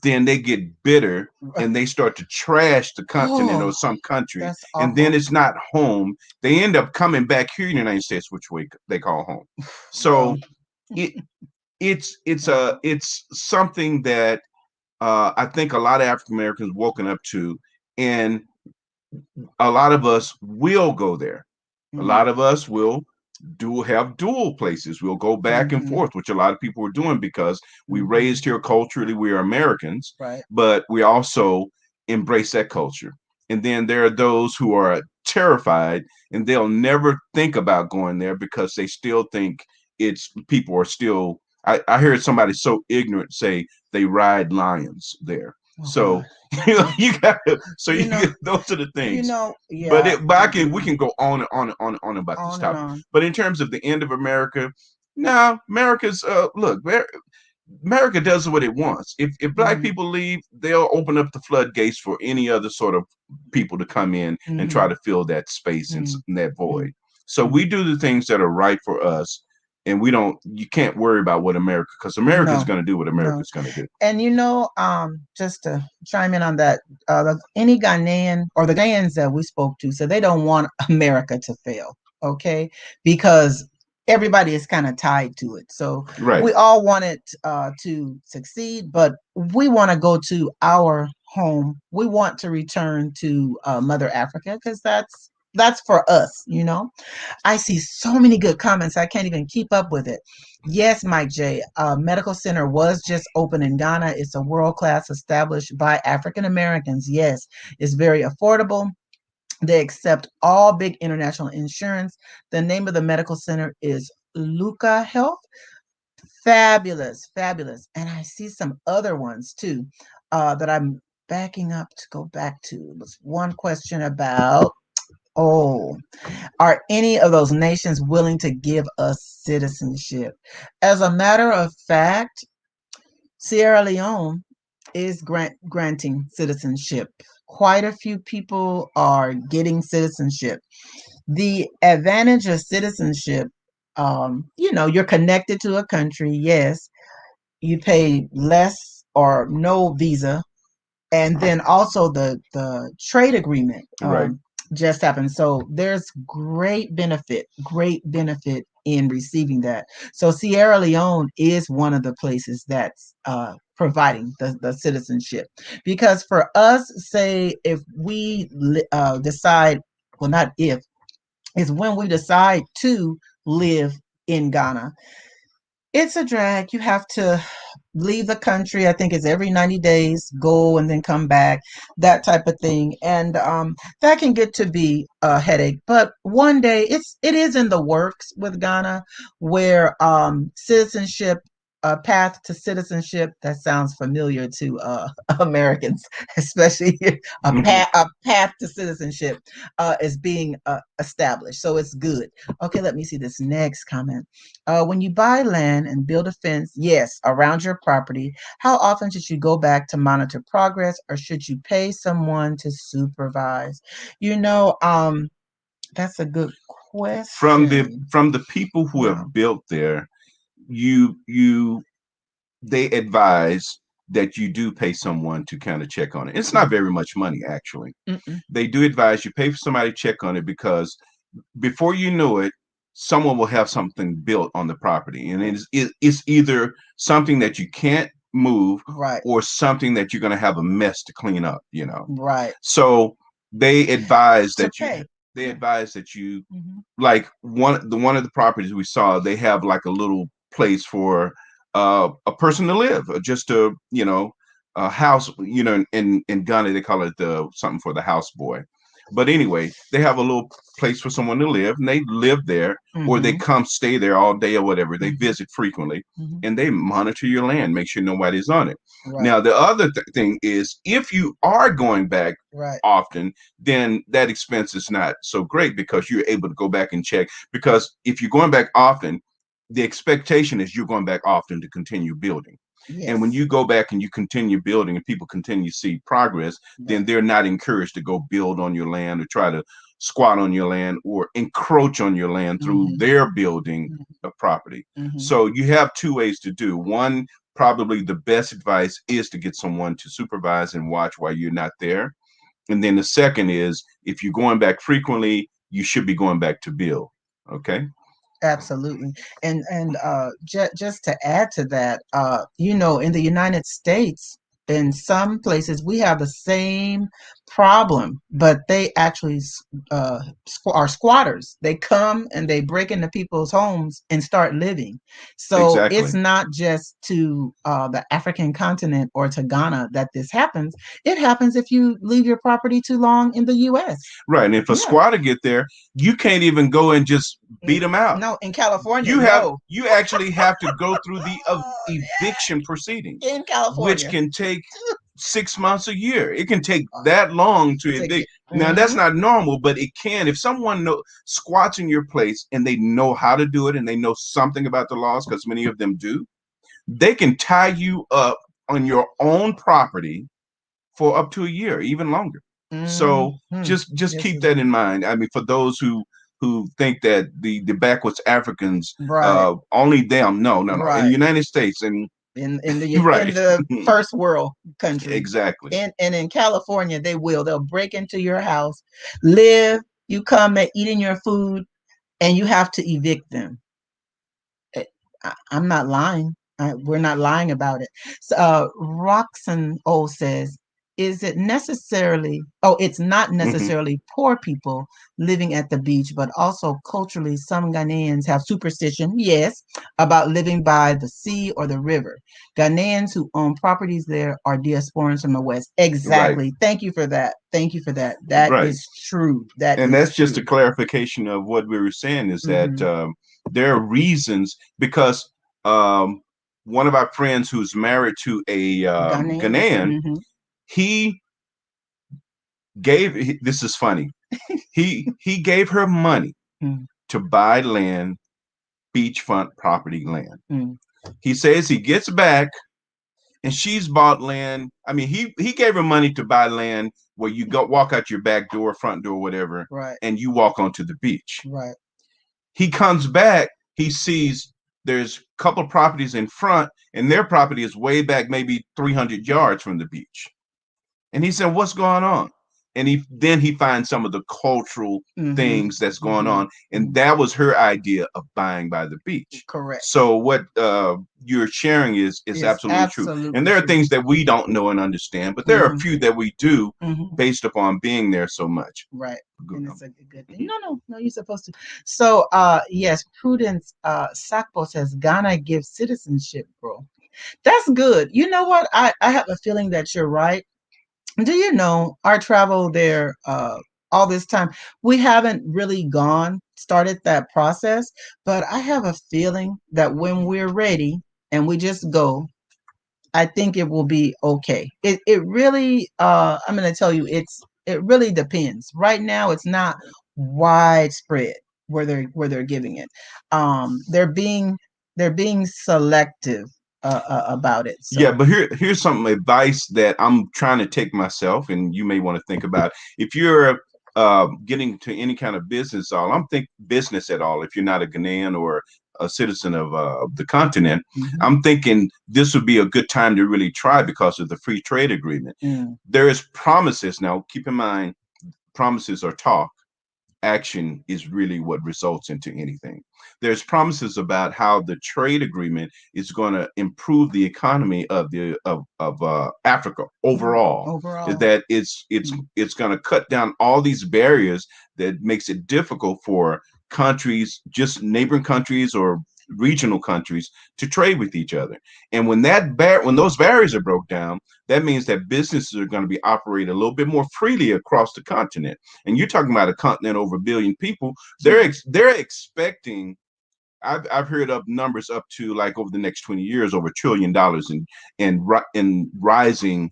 then they get bitter and they start to trash the continent or Oh, some country, that's and then awful. it's not home. They end up coming back here in the United States, which they call home. Well, So it wow. it's something that I think a lot of African Americans woken up to, and a lot of us will go there. A Mm-hmm. lot of us will do have dual places. We'll go back and Mm-hmm. forth, which a lot of people are doing because we Mm-hmm. raised here culturally. We are Americans, Right. but we also embrace that culture. And then there are those who are terrified and they'll never think about going there because they still think it's people are still. I heard somebody so ignorant say they ride lions there. Oh God. So you got to. So You you know, get those are the things. yeah, But I can we can go on and on and on and on about this on and topic. on. But in terms of the end of America, now America's look. America does what it wants. If black Mm-hmm. people leave, they'll open up the floodgates for any other sort of people to come in and Mm-hmm. try to fill that space and that Mm-hmm. void. So Mm-hmm. we do the things that are right for us, and we don't. You can't worry about what America, because America is No, going to do what no. America's going to do. And just to chime in on that, any Ghanaian or the Ghanaians that we spoke to said they don't want America to fail, okay? Because everybody is kind of tied to it. So Right. we all want it to succeed, but we want to go to our home. We want to return to Mother Africa because that's for us. I see so many good comments. I can't even keep up with it. Yes, Mike J. Medical Center was just open in Ghana. It's a world class established by African Americans. Yes, it's very affordable. They accept all big international insurance. The name of the medical center is Luca Health. Fabulous, fabulous. And I see some other ones too that I'm backing up to go back to. It was one question about, oh, are any of those nations willing to give us citizenship? As a matter of fact, Sierra Leone is granting citizenship. Quite a few people are getting citizenship. The advantage of citizenship, you're connected to a country, yes, you pay less or no visa, and then also the trade agreement Right. just happened. So there's great benefit in receiving that. So Sierra Leone is one of the places that's providing the citizenship, because for us, say if we decide, well, not if, is when we decide to live in Ghana, it's a drag. You have to leave the country. I think it's every 90 days, go and then come back, that type of thing. And that can get to be a headache. But one day it is in the works with Ghana, where citizenship, a path to citizenship, that sounds familiar to Americans, especially a path to citizenship is being established. So it's good. Okay, let me see this next comment. When you buy land and build a fence, yes, around your property, how often should you go back to monitor progress, or should you pay someone to supervise? You know, that's a good question. From the people who Yeah. have built there, you they advise that you do pay someone to kind of check on it. It's not very much money, actually. Mm-mm. They do advise you pay for somebody to check on it, because before you know it, someone will have something built on the property, and it's either something that you can't move Right. or something that you're going to have a mess to clean up. Right. So they advise To that you pay. they Yeah. advise that you, Hmm. like one of the properties we saw, they have like a little place for a person to live, just a house. In Ghana they call it something for the house boy. But anyway, they have a little place for someone to live, and they live there, or they Hmm. come stay there all day or whatever. They Hmm. visit frequently, Hmm. and they monitor your land, make sure nobody's on it. Right. Now, the other thing is, if you are going back Right. often, then that expense is not so great, because you're able to go back and check. Because if you're going back often, the expectation is you're going back often to continue building. And when Yes. you go back and you continue building and people continue to see progress, then Right. they're not encouraged to go build on your land or try to squat on your land or encroach on your land through Hmm. their building of property. Hmm. So you have two ways to do. One, probably the best advice is to get someone to supervise and watch while you're not there. And then the second is, if you're going back frequently, you should be going back to build. Okay. Absolutely. And just to add to that, in the United States, in some places we have the same problem, but they actually are squatters. They come and they break into people's homes and start living. So it's Exactly. not just to the African continent or to Ghana that this happens. It happens if you leave your property too long in the U.S. Right. And if a Yeah. squatter get there, you can't even go and just beat them out. No, in California, You have no. you actually have to go through the Oh, eviction proceedings, in which California. can take 6 months, a year. It can take that long to evict. Now that's not normal, but it can. If someone squats in your place and they know how to do it and they know something about the laws, because many of them do, they can tie you up on your own property for up to a year, even longer. So just This keep is that in mind. I mean, for those who think that the backwoods Africans, right, only them, no. In the right. United States, and In right, the first world country, exactly, and in California, they'll break into your house, live. You come and eat in your food, and you have to evict them. Eh, I'm not lying. We're not lying about it. So, Roxanne O says, "Is it necessarily? Oh, it's not hmm necessarily poor people living at the beach, but also culturally, some Ghanaians have superstition, yes, about living by the sea or the river. Ghanaians who own properties there are diasporans from the West. right, Exactly. Thank you for that. Thank you for that. That right. is true. That And is that's just a true. clarification of what we were saying is that Mm-hmm. there are reasons because um, one of our friends who's married to a Ghanaian. Ghanaian, Mm-hmm. he this is funny. He gave her money Mm-hmm. to buy land, beachfront property land. Mm-hmm. He says he gets back and she's bought land. I mean, he gave her money to buy land where you go walk out your back door, front door, whatever, Right. and you walk onto the beach. Right. He comes back, he sees there's a couple of properties in front, and their property is way back, maybe 300 yards from the beach. And he said, "What's going on?" And he finds some of the cultural Mm-hmm. things that's going Mm-hmm. on, and that was her idea of buying by the beach. Correct. So what you're sharing is Is absolutely true, and absolutely there are true. things that we don't know and understand, but there are a Mm-hmm. few that we do Mm-hmm. based upon being there so much. Right. Good. And it's a good thing. No, you're supposed to. So, yes, Prudence Sakpo says Ghana gives citizenship, bro. That's good. You know what? I have a feeling that you're right. Do you know our travel there all this time? We haven't really started that process, but I have a feeling that when we're ready and we just go, I think it will be okay. It really I'm going to tell you it really depends. Right now it's not widespread where they're giving it. They're being selective about it. Yeah, So, but here's some advice that I'm trying to take myself, and you may want to think about. If you're getting to any kind of business, I'm think business at all. If you're not a Ghanaian or a citizen of the continent, mhm. I'm thinking this would be a good time to really try because of the free trade agreement. Mm, There is promises now. Keep in mind, promises are talk, action is really what results into anything. There's promises about how the trade agreement is going to improve the economy of Africa overall. overall. That it's going to cut down all these barriers that makes it difficult for countries, just neighboring countries or regional countries, to trade with each other. And when those barriers are broke down, that means that businesses are going to be operated a little bit more freely across the continent. And you're talking about a continent over a billion people. They're expecting. I've heard of numbers up to, like, over the next 20 years, over $1 trillion in rising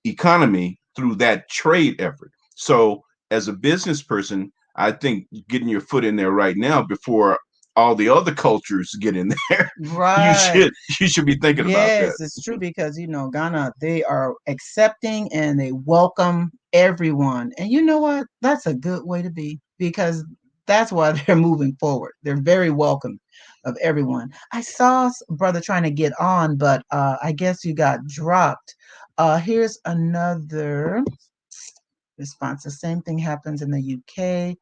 economy through that trade effort. So as a business person, I think getting your foot in there right now before all the other cultures get in there, you Right. should you should be thinking about that. Yes, it's true because Ghana, they are accepting and they welcome everyone. And you know what? That's a good way to be because that's why they're moving forward. They're very welcome of everyone. I saw brother trying to get on, but I guess you got dropped. Here's another response. The same thing happens in the UK,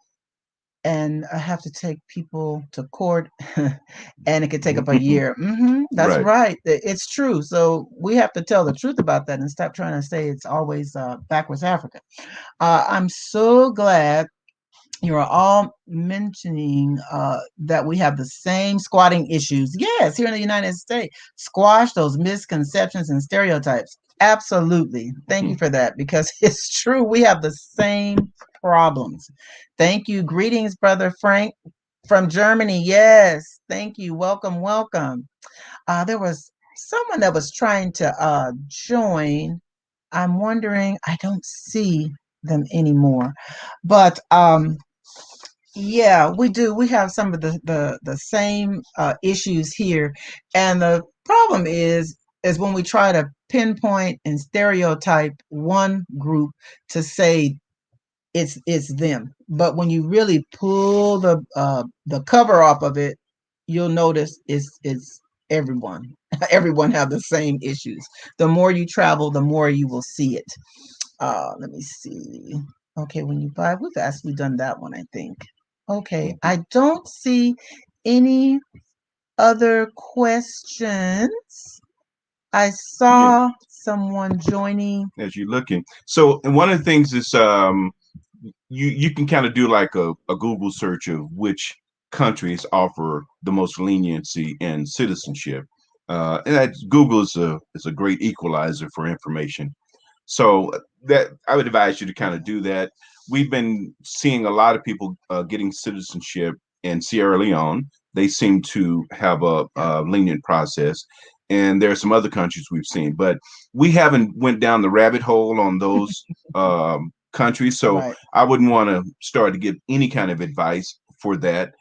and I have to take people to court, and it could take up a year. That's Right. right. It's true. So we have to tell the truth about that and stop trying to say it's always backwards Africa. I'm so glad you are all mentioning that we have the same squatting issues. Yes, here in the United States, squash those misconceptions and stereotypes. Absolutely. Thank you for that because it's true. We have the same problems. Thank you. Greetings, Brother Frank from Germany. Yes. Thank you. Welcome. There was someone that was trying to join. I'm wondering, I don't see them anymore. But yeah, we do. We have some of the same issues here, and the problem is when we try to pinpoint and stereotype one group to say it's them, but when you really pull the cover off of it, you'll notice it's everyone. Everyone have the same issues. The more you travel, the more you will see it. Let me see. Okay, when you buy, we've actually done that one, I think. Okay, I don't see any other questions. I Yeah, saw someone joining. as you're looking. So, and one of the things is you can kind of do like a Google search of which countries offer the most leniency in citizenship. And that Google is a great equalizer for information. So that I would advise you to kind of do that. We've been seeing a lot of people getting citizenship in Sierra Leone. They seem to have Yeah, a lenient process, and there are some other countries we've seen, but we haven't went down the rabbit hole on those countries. So right. I wouldn't want to start to give any kind of advice for that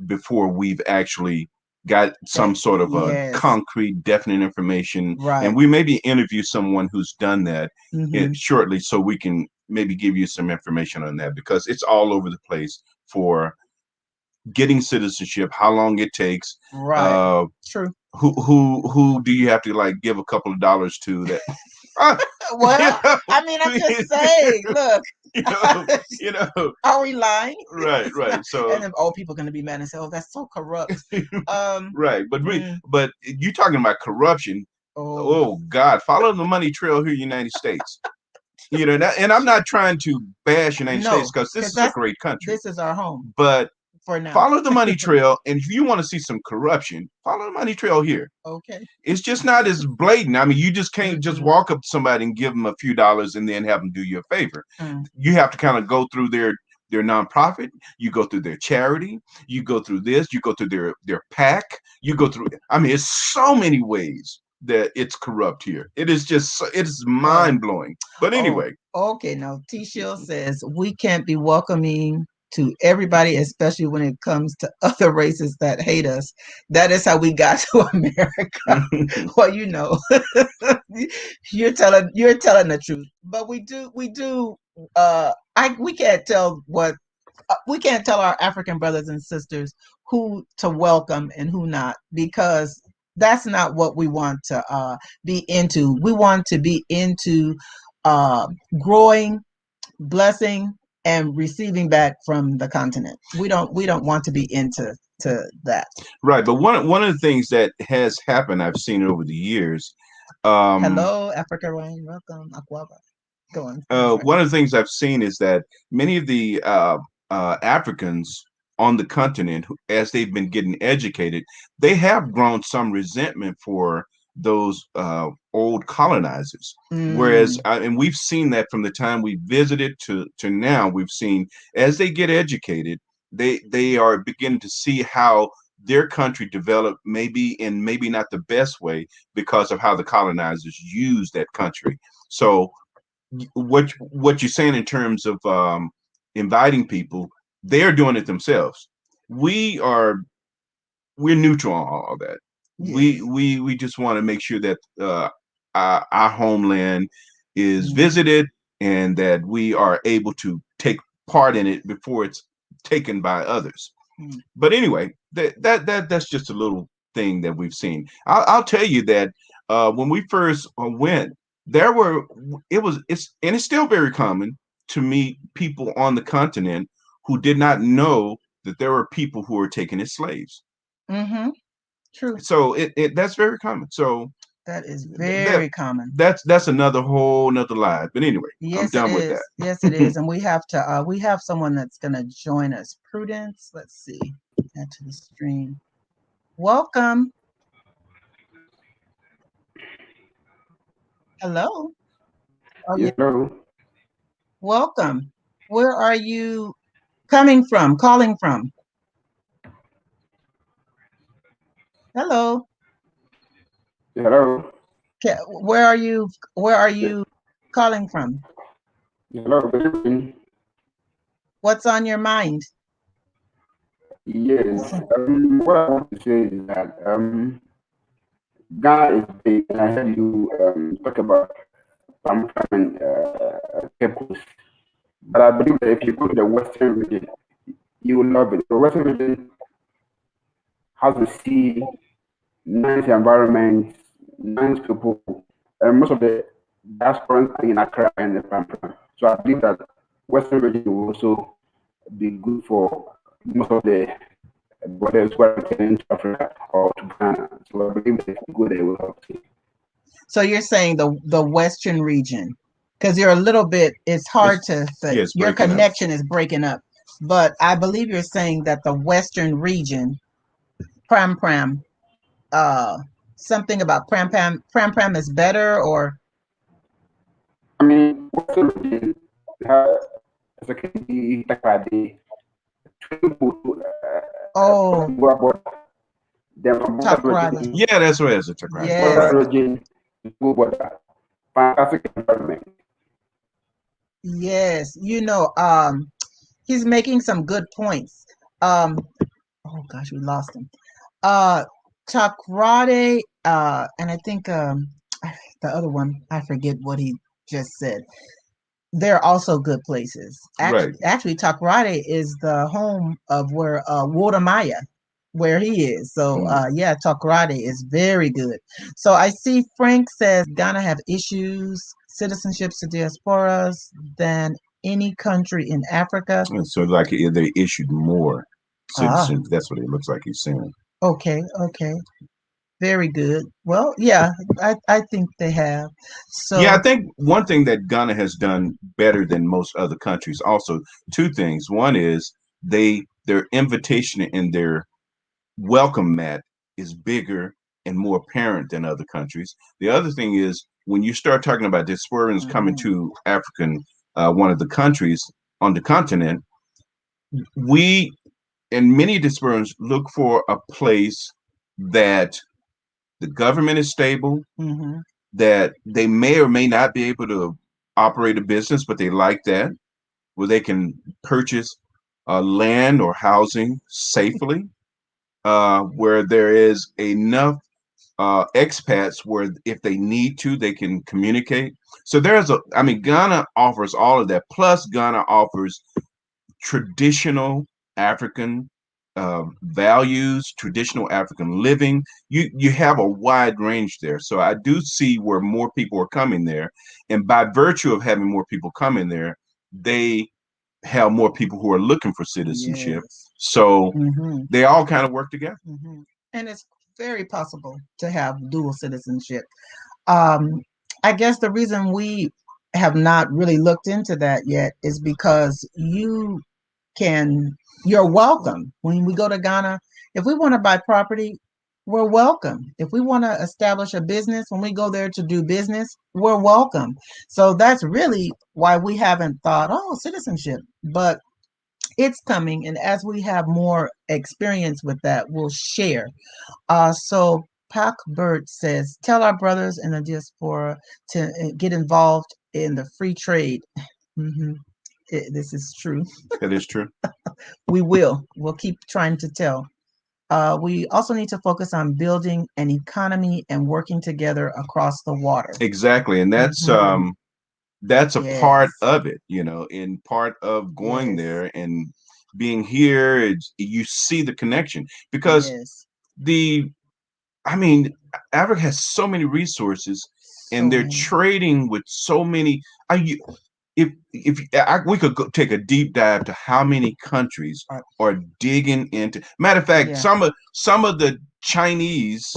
before we've actually got That some sort of a yes, concrete, definite information, and right. we maybe interview someone who's done that Mm-hmm. shortly, so we can maybe give you some information on that because it's all over the place for getting citizenship, how long it takes, Right. uh, True. who do you have to like give a couple of dollars to that? You Well, know, I mean, I'm just saying, look, you know, you know, are we lying? right, It's right. not, and So, then old people are going to be mad and say, "Oh, that's so corrupt." Um, right, mm, but you talking about corruption? oh, Oh God, follow the money trail here, United States. You know, that, and I'm not trying to bash the United States no, because this because is a that's great country, this is our home but for now. follow the money trail. And if you want to see some corruption, follow the money trail here. Okay. It's just not as blatant. I mean, you just can't just Mm-mm, walk up to somebody and give them a few dollars and then have them do you a favor. mm. You have to kind of go through their nonprofit, you go through their charity, you go through this, you go through their pack, you go through. I mean, it's so many ways that it's corrupt here. It is just it is Oh, mind blowing. But oh, anyway, okay. Now, T. Shield says we can't be welcoming to everybody, especially when it comes to other races that hate us. That is how we got to America. Well, you know, you're telling the truth. But we do. We can't tell what we can't tell our African brothers and sisters who to welcome and who not because that's not what we want to be into. We want to be into uh, growing, blessing, and receiving back from the continent. We don't want to be into to that. right. But one of the things that has happened, I've seen over the years. Um, Hello, Africa Rain. Welcome, Akwaaba. Go on. I'm sorry. One of the things I've seen is that many of the Africans on the continent, as they've been getting educated, they have grown some resentment for those old colonizers. Whereas, Mm, and we've seen that from the time we visited to now, we've seen as they get educated, they are beginning to see how their country developed, maybe in maybe not the best way because of how the colonizers used that country. So what you're saying in terms of inviting people, they're doing it themselves. We are we're neutral on all that. We yes. we we just want to make sure that our homeland is Mm, visited and that we are able to take part in it before it's taken by others. mm, But anyway, that's just a little thing that we've seen. I'll tell you that when we first went, there were it's still very common to meet people on the continent who did not know that there were people who were taken as slaves. mm-hmm. True. So it that's very common. So That is that very common. that's another whole nother lie. But anyway, I'm Yes, it done with that. is. Yes, it is. And we have someone that's gonna join us. Prudence. Let's see. Add to the stream. Welcome. Hello. Oh yeah. Yes, hello. Welcome. Where are you coming from? Calling from? Hello. Yeah, hello. Where are you? Where are you? calling from? Hello, good evening. What's on your mind? Yes, So, what I want to say is that Ghana is big, and I heard you talk about palm farming Cape Coast. But I believe that if you go to the Western region, you will love it. The Western region has a sea, nice environment, nice people, and most of the diasporans are in Accra and the Pampa. So I believe that Western region will also be good for most of the brothers who are returning to Africa or to Ghana. So I believe that if you go there, it will help too. so you're saying the Western region, because you're a little bit. It's hard It's to. yeah, it's Your breaking up. connection is breaking up, but I believe you're saying that the Western region, Pram Pram, uh, something about Pram Pram is better, or I mean, Western region, uh, secondly, Takrady, oh, border. Then from Western Takrada. region, Yeah, that's what it's a right. Yes, Right. Western region, go border. Fantastic environment. yes. He's making some good points. Oh gosh, we lost him. Uh, Takrade, and I think the other one, I forget what he just said. They're also good places. Right. Actually, Takrade is the home of where Wodamaya, where he is. So Mm. yeah, Takrade is very good. So I see Frank says Ghana have issues, citizenships to diasporas than any country in Africa. And so, like, they issued more Ah, citizens. That's what it looks like he's saying. okay, okay. Very good. Well, yeah, I think they have. Yeah, So, I think one thing that Ghana has done better than most other countries. Also, two things. One is their invitation and their welcome mat is bigger and more apparent than other countries. The other thing is when you start talking about diasporans coming mhm, to African, one of the countries on the continent, we and many diasporans look for a place that the government is stable, mhm, that they may or may not be able to operate a business, but they like that, where they can purchase land or housing safely, where there is enough expats where if they need to, they can communicate. So I mean, Ghana offers all of that. Plus, Ghana offers traditional African values, traditional African living. You have a wide range there. So I do see where more people are coming there, and by virtue of having more people coming there, they have more people who are looking for citizenship. yes. So Hmm. they all kind of work together. Hmm. And it's very possible to have dual citizenship. Um, I guess the reason we have not really looked into that yet is because can you're welcome when we go to Ghana. If we want to buy property, we're welcome. If we want to establish a business, when we go there to do business, we're welcome. So that's really why we haven't thought, oh, citizenship. But it's coming, and as we have more experience with that, we'll share. So Pac Bird says, tell our brothers in the diaspora to get involved in the free trade. Hmm. This is true. That is true. We will. We'll keep trying to tell. We also need to focus on building an economy and working together across the water. Exactly. And Hmm. that's a part Yes. of it, in part of going Yes. there and being here, you see the connection because Yes. the I mean, Africa has so many resources, and So they're many. trading with so many. We could take a deep dive to how many countries Uh, are digging into. Matter of fact, yeah. some of the Chinese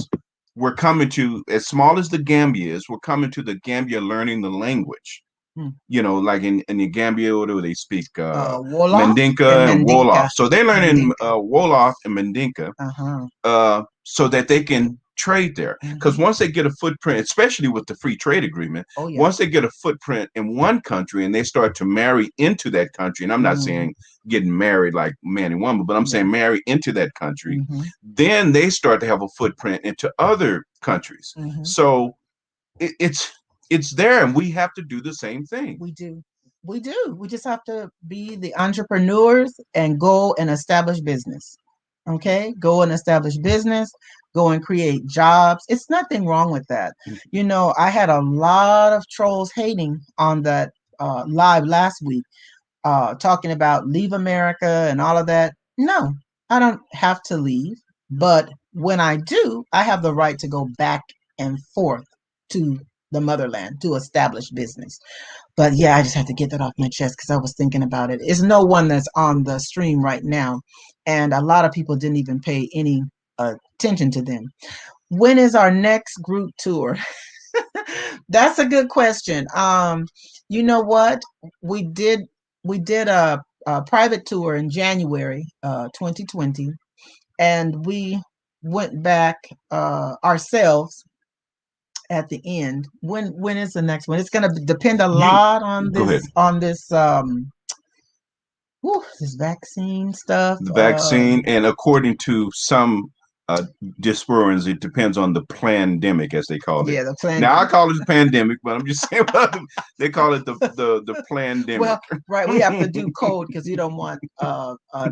were coming to, as small as the Gambia is, were coming to the Gambia learning the language. Hmm. Like in the Gambia, what do they speak? Wolof and Mandinka and Wolof. Mandinka. So they're learning Mandinka. Wolof and Mandinka, Uh-huh. so that they can trade there. Because Hmm. once they get a footprint, especially with the free trade agreement, Oh yeah. once they get a footprint in one country and they start to marry into that country, and I'm not Hmm. saying getting married like man and woman, but I'm Yeah. saying marry into that country, Hmm. then they start to have a footprint into other countries. Hmm. So it's it's there, and we have to do the same thing. We do. We do. We just have to be the entrepreneurs and go and establish business. Okay? Go and establish business, go and create jobs. It's nothing wrong with that. You know, I had a lot of trolls hating on that live last week, talking about leave America and all of that. No, I don't have to leave. But when I do, I have the right to go back and forth to the motherland to establish business. But yeah, I just had to get that off my chest because I was thinking about it. It's no one that's on the stream right now, and a lot of people didn't even pay any attention to them. When is our next group tour? That's a good question. You know what? We did we did a private tour in January 2020, and we went back ourselves at the end. When is the next one? It's going to depend a You lot on go ahead. this vaccine stuff. The vaccine, and according to some uh, diasporans, it depends on the pandemic, as they call it. Yeah, the plan. Now I call it the pandemic, but I'm just saying they call it the pandemic. Well, right, we have to do code because you don't want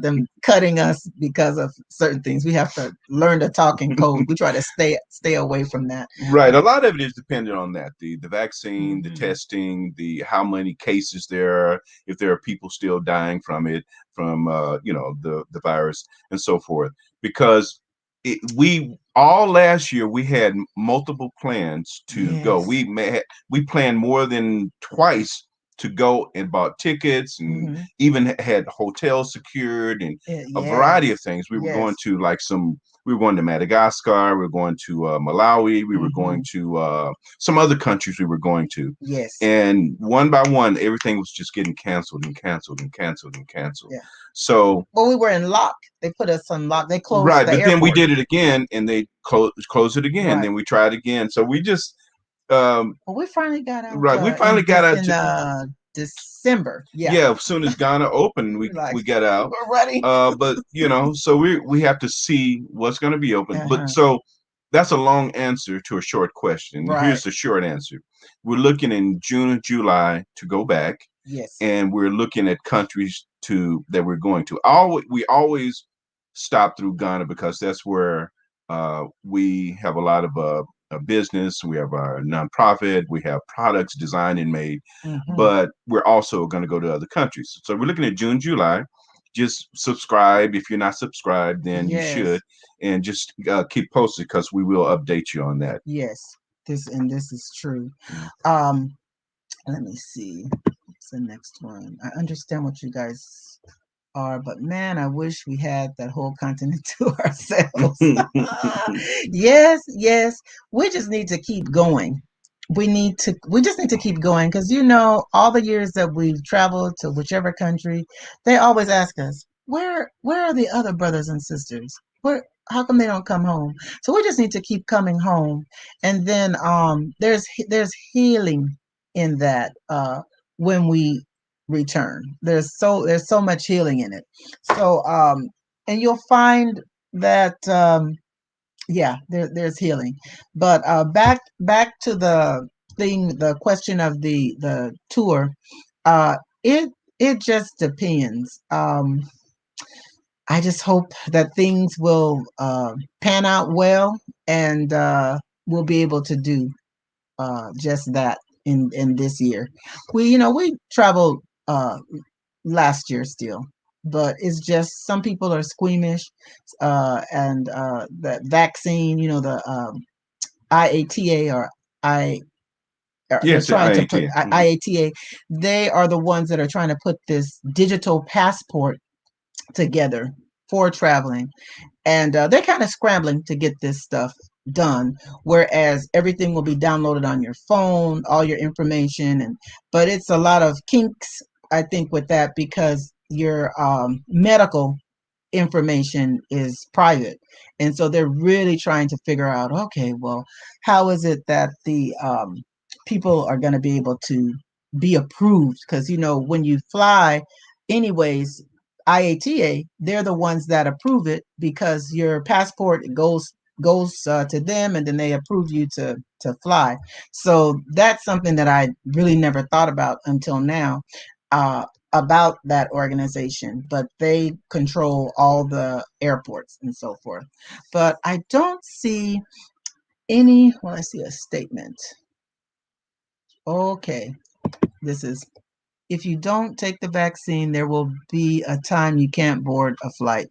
them cutting us because of certain things. We have to learn to talk in code. We try to stay away from that. Right. A lot of it is dependent on that. The vaccine, the Mhm. testing, the how many cases there are, if there are people still dying from it, from the virus and so forth. Because we all last year we had multiple plans to go. Yes. We planned more than twice to go and bought tickets and Hmm. even had hotels secured and a variety of Yes. things. We were going Yes. to we were going to Madagascar. We were going to Malawi. We were Hmm. going to some other countries we were going to. Yes. And one by one, everything was just getting canceled and canceled and canceled and canceled. Yeah. So, Well, we were in lock. They put us on lock. They closed right. the But then we airport. did it again and they closed it again. Right. Then we tried again. So we just, um, Well, we finally got out right. We finally got out in to, December. Yeah. yeah, as soon as Ghana opened, We're like, we got out. we're ready. But so we have to see what's going to be open. But Uh-huh. so that's a long answer to a short question. Right. Here's the short answer: we're looking in June and July to go back, Yes. and we're looking at countries that we're going to. We always stop through Ghana because that's where we have a lot of a business. We have our nonprofit. We have products designed and made, Hmm. but we're also going to go to other countries. So we're looking at June, July. Just subscribe. If you're not subscribed, then you should, Yes. and just keep posted because we will update you on that. Yes. This is true. Mm. Um, Let me see. What's the next one? I understand what you guys are, but man, I wish we had that whole continent to ourselves. Yes, yes. We just need to keep going. We just need to keep going because all the years that we've traveled to whichever country, they always ask us, where are the other brothers and sisters? Where How come they don't come home? So we just need to keep coming home. And then there's healing in that when we return. There's so much healing in it. So and you'll find that yeah, there's healing. But back to the question of the tour. Uh, it it just depends. I just hope that things will pan out well, and we'll be able to do just that in this year. We traveled last year still, but it's just some people are squeamish, and the vaccine, the IATA I. They're Yes, trying I to ain't put here. IATA. They are the ones that are trying to put this digital passport together for traveling, and they're kind of scrambling to get this stuff done, whereas everything will be downloaded on your phone, all your information. But it's a lot of kinks, I think, with that because your medical information is private, and so they're really trying to figure out, okay, well, how is it that the people are going to be able to be approved? Because when you fly anyways, IATA, they're the ones that approve it because your passport goes goes to them, and then they approve you to fly. So that's something that I really never thought about until now, uh, about that organization. But they control all the airports and so forth. But I don't see any. Well, I see a statement. Okay, this is, if you don't take the vaccine, there will be a time you can't board a flight.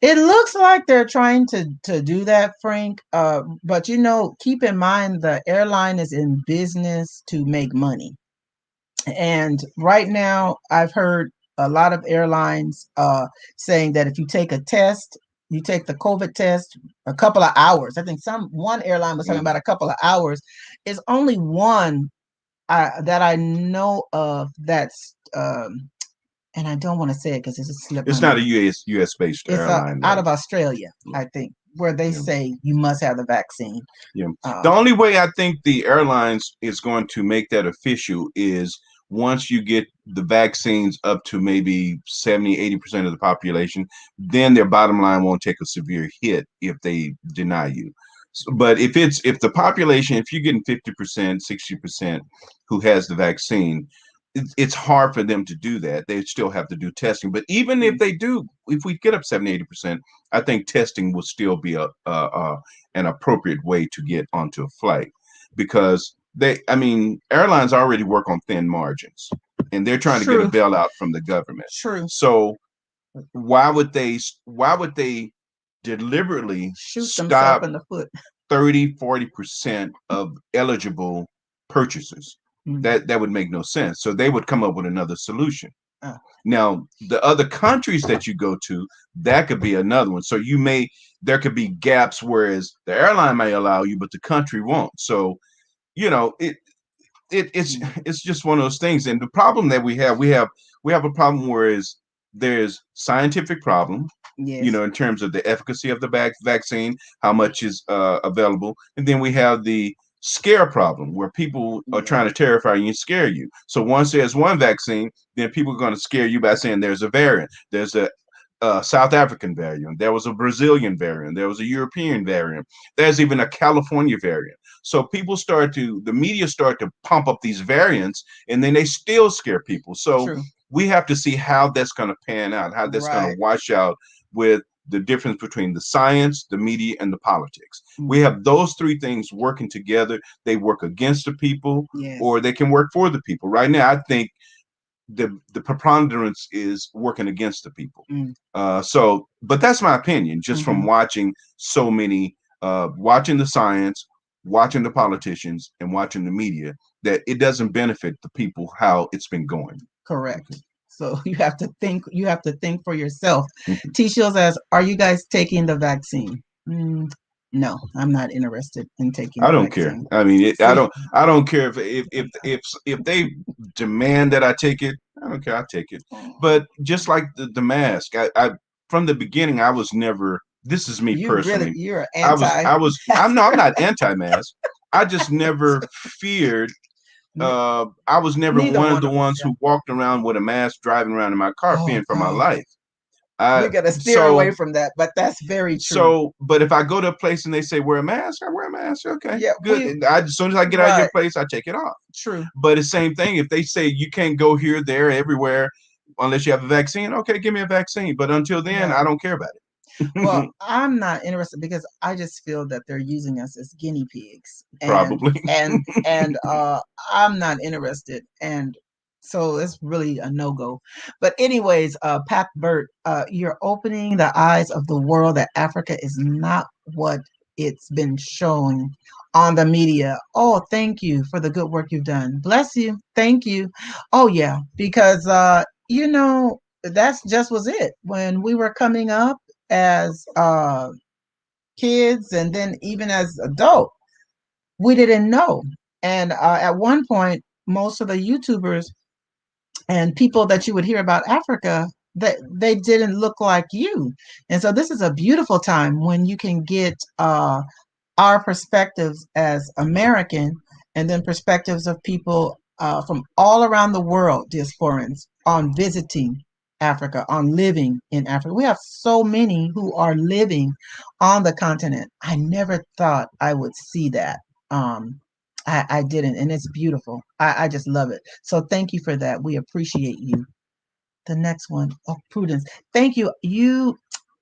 It looks like they're trying to do that, Frank. But keep in mind the airline is in business to make money. And right now, I've heard a lot of airlines saying that if you take a test, you take the COVID test a couple of hours. I think one airline was talking about a couple of hours. It's only one that I know of that's and I don't want to say it because it just slipped my It's not a mind. US based It's airline out though. of Australia, I think, where they say you must have the vaccine. Yeah. The only way I think the airlines is going to make that official is once you get the vaccines up to maybe 70, 80% of the population, then their bottom line won't take a severe hit if they deny you. But if the population, if you're getting 50%, 60% who has the vaccine, it's hard for them to do that. They still have to do testing. But even if they do, if we get up 70, 80%, I think testing will still be an appropriate way to get onto a flight, because airlines already work on thin margins, and they're trying to get a bailout from the government. True. So why would they deliberately shoot stop themselves in the foot? 30, 40% of eligible purchases? That would make no sense. So they would come up with another solution. Now, the other countries that you go to, that could be another one. So there could be gaps, whereas the airline may allow you, but the country won't. So, it's just one of those things. And the problem that we have a problem whereas there's scientific problem, Yes. in terms of the efficacy of the vaccine, how much is available, and then we have the scare problem where people are trying to terrify you and scare you. So once there's one vaccine, then people are going to scare you by saying there's a variant. There's a South African variant. There was a Brazilian variant. There was a European variant. There's even a California variant. So the media start to pump up these variants, and then they still scare people. So we have to see how that's going to pan out, how that's going to wash out with the difference between the science, the media, and the politics. We have those three things working together. They work against the people, or they can work for the people. Right now, I think the preponderance is working against the people. But that's my opinion, just from watching so many, watching the science, watching the politicians, and watching the media, that it doesn't benefit the people how it's been going. Correct. So you have to think for yourself. T Shields asks, are you guys taking the vaccine? No, I'm not interested in taking. I don't care. I mean, I don't care if they demand that I take it. I don't care. I take it. But just like the mask, I from the beginning, I was never. This is me personally. You're anti. I'm not anti-mask. I just never feared. I was never one of the ones who walked around with a mask, driving around in my car, fearing for my life. We got to steer away from that, but that's very true. So, but if I go to a place and they say wear a mask, I wear a mask. Okay, good. As soon as I get out of your place, I take it off. True. But the same thing, if they say you can't go here, there, everywhere, unless you have a vaccine, okay, give me a vaccine. But until then, I don't care about it. Well, I'm not interested because I just feel that they're using us as guinea pigs. Probably. And I'm not interested. And so it's really a no-go. But anyways, Pat Burt, you're opening the eyes of the world that Africa is not what it's been shown on the media. Oh, thank you for the good work you've done. Bless you. Thank you. Oh, yeah, because, that's just was it. When we were coming up as kids and then even as adult, we didn't know. And at one point, most of the YouTubers and people that you would hear about Africa, that they didn't look like you. And so this is a beautiful time when you can get our perspectives as American, and then perspectives of people from all around the world, diasporans, on visiting Africa, on living in Africa. We have so many who are living on the continent. I never thought I would see that. Um, I didn't, and it's beautiful. I just love it. So thank you for that. We appreciate you. The next one, oh, Prudence. Thank you. You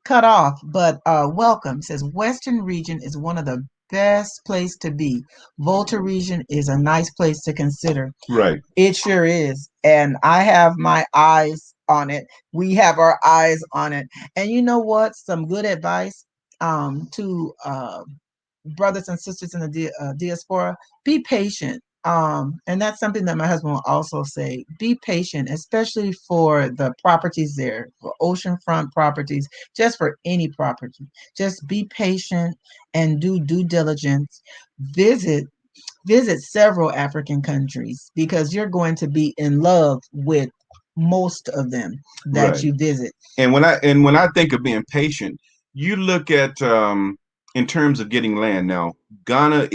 cut off, but welcome. It says Western region is one of the best place to be. Volta region is a nice place to consider. Right. It sure is. And I have my eyes on it. We have our eyes on it. And you know what? Some good advice to brothers and sisters in the diaspora: be patient. And that's something that my husband will also say: be patient, especially for the properties there, for oceanfront properties, just for any property. Just be patient and do due diligence. Visit visit several African countries, because you're going to be in love with most of them that Right. you visit. And when I think of being patient, you look at in terms of getting land. Now, Ghana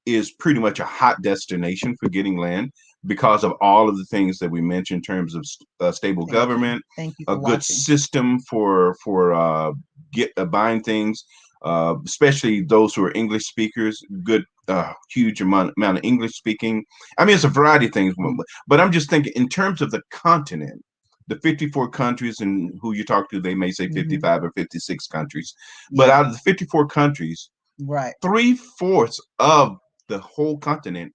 is pretty much a hot destination for getting land because of all of the things that we mentioned in terms of stable Thank you. government, Thank you a for good watching. system for get buying things, especially those who are English speakers. Good, huge amount of English speaking. I mean, it's a variety of things, but I'm just thinking in terms of the continent, the 54 countries, and who you talk to, they may say Hmm. 55 or 56 countries. But Yeah, out of the 54 countries, right. three-fourths of the whole continent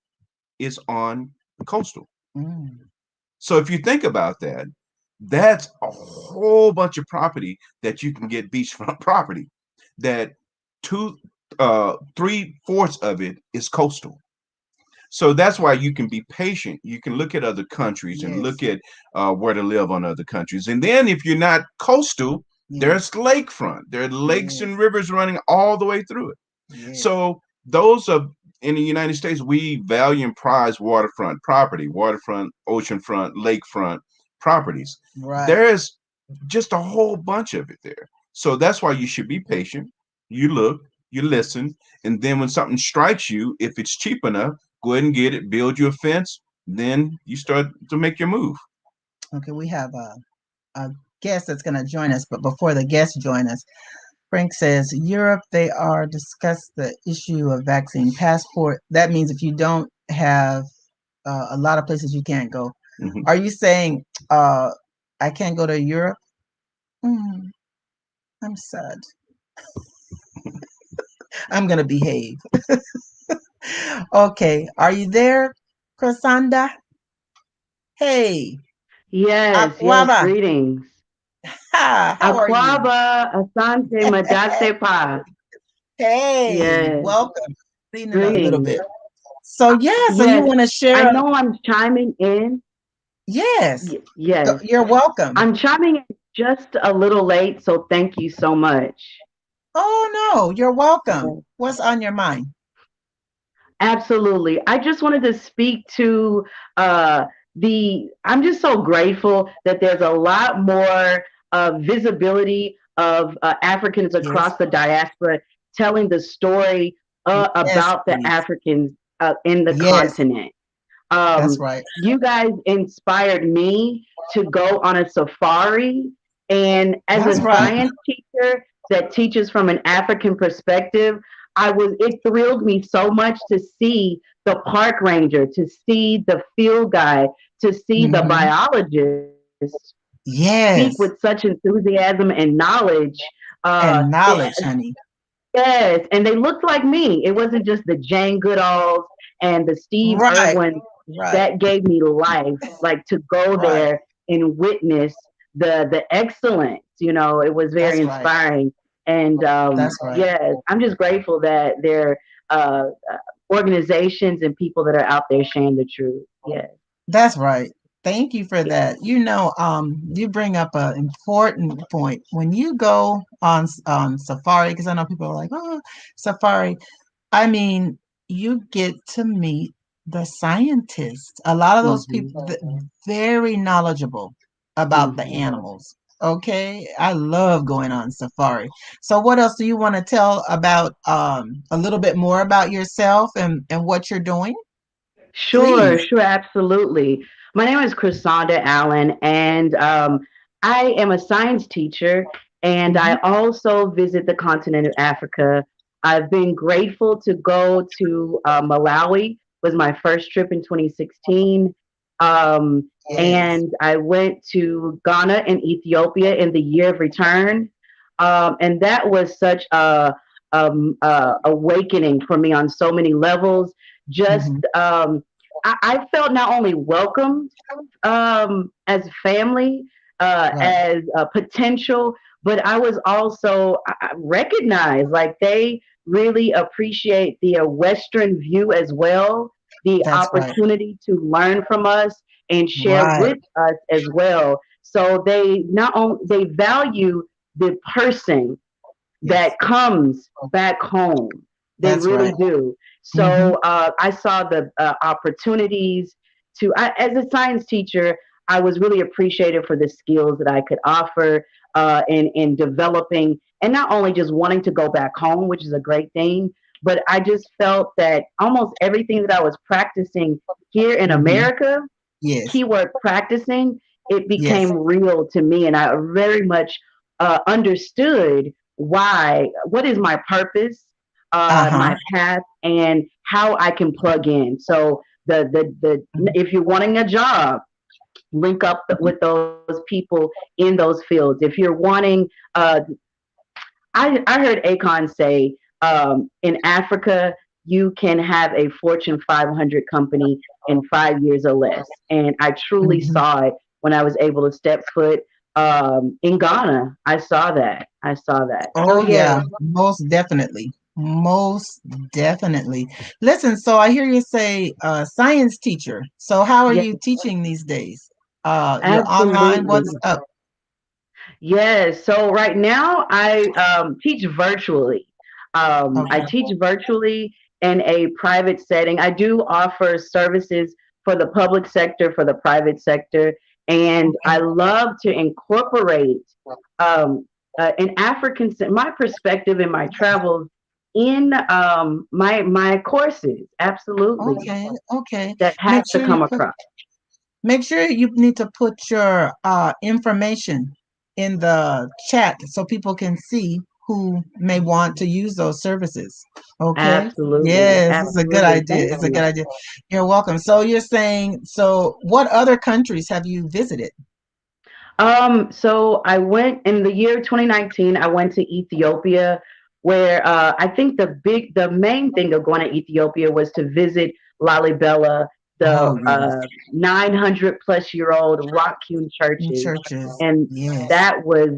is on coastal. Mm. So if you think about that, that's a whole bunch of property that you can get beachfront property. That two, three-fourths of it is coastal. So that's why you can be patient. You can look at other countries and look Yes, at where to live on other countries. And then if you're not coastal, yes, there's lakefront. There are lakes and yes, rivers running all the way through it. yes. So those are in the United States, we value and prize waterfront property, waterfront, oceanfront, lakefront properties. Right. There's just a whole bunch of it there. So that's why you should be patient. You look, you listen, and then when something strikes you, if it's cheap enough, go ahead and get it, build you a fence, then you start to make your move. Okay, we have a guest that's going to join us, but before the guests join us, Frank says Europe, they are discuss the issue of vaccine passport. That means if you don't have a lot of places you can't go. Mhm. Are you saying I can't go to Europe? Mm, I'm sad. I'm gonna behave. Okay, are you there, Krasanda? Hey, Yes, yes, Akwaaba. greetings. Ha, how are you? Aquaba, Asante, Madase Pa. Hey, Yes, welcome. Seen in a little greetings. bit. So yeah, so you Yes, want to I share? know I'm chiming in. Yes, Yes, you're welcome. I'm chiming in just a little late, so thank you so much. Oh no, you're welcome. Yes. What's on your mind? Absolutely. I just wanted to speak to uh, I'm just so grateful that there's a lot more visibility of Africans Yes, across the diaspora telling the story yes, about the please. Africans in the Yes, continent. that's right. You guys inspired me to go on a safari. And as That's a right. science teacher that teaches from an African perspective, it thrilled me so much to see the park ranger, to see the field guide, to see the Hmm. biologist speak with such Yes, enthusiasm and knowledge. and knowledge, honey. Yes, and they looked like me. It wasn't just the Jane Goodalls and the Steve Right, Irwin right, that gave me life. Like to go right. there and witness the excellence. It was very That's right. inspiring. And That's right. yes, I'm just grateful that there are organizations and people that are out there sharing the truth. Yes. That's right. Thank you for that. You bring up an important point. When you go on safari, because I know people are like, oh, safari. I mean, you get to meet the scientists. A lot of those Hmm. people very knowledgeable about the Hmm. animals. Okay, I love going on safari. So, what else do you want to tell about a little bit more about yourself and what you're doing? Sure, Please. sure, absolutely. My name is Chrisanda Allen, and I am a science teacher, and Mm-hmm. I also visit the continent of Africa. I've been grateful to go to Malawi. Was my first trip in 2016. Yes. And I went to Ghana and Ethiopia in the year of return. And that was such a awakening for me on so many levels. Just Mm-hmm. I felt not only welcomed as family, Right. as a potential, but I was also I recognized like they really appreciate the Western view as well, the That's right. opportunity to learn from us and share Right. with us as well. So they not only they value the person Yes. that comes back home. They That's really right. do. Mm-hmm. So I saw the opportunities as a science teacher, I was really appreciated for the skills that I could offer in developing and not only just wanting to go back home, which is a great thing, but I just felt that almost everything that I was practicing here in Mm-hmm. America, Yes. keyword practicing, it Yes. became real to me. And I very much understood what is my purpose, Uh-huh. my path, and how I can plug in. So if you're wanting a job, link up with those people in those fields. If you're wanting, I heard Akon say in Africa, you can have a Fortune 500 company in 5 years or less. And I truly Mm-hmm. saw it when I was able to step foot in Ghana. I saw that. I saw that. So, Oh yes, yeah, most definitely. Most definitely. Listen, so I hear you say science teacher. So how are yes, you teaching these days? You're online. absolutely. What's up? Yes. So right now I teach virtually. I Okay. teach virtually in a private setting. I do offer services for the public sector, for the private sector, and I Okay. love to incorporate um, an my perspective in my travels in my courses. Absolutely, Okay. Okay. that has Make to sure you come put across. Make sure you need to put your information in the chat so people can see who may want to use those services. Okay. Absolutely, Yes, it's a good absolutely. idea. Thank It's a good you. idea. You're welcome. So you're saying, so what other countries have you visited? So I went in the year 2019, I went to Ethiopia where I think the main thing of going to Ethiopia was to visit Lalibela, the Oh, yes. 900 plus year old rock hewn In churches. churches. And Yes. that was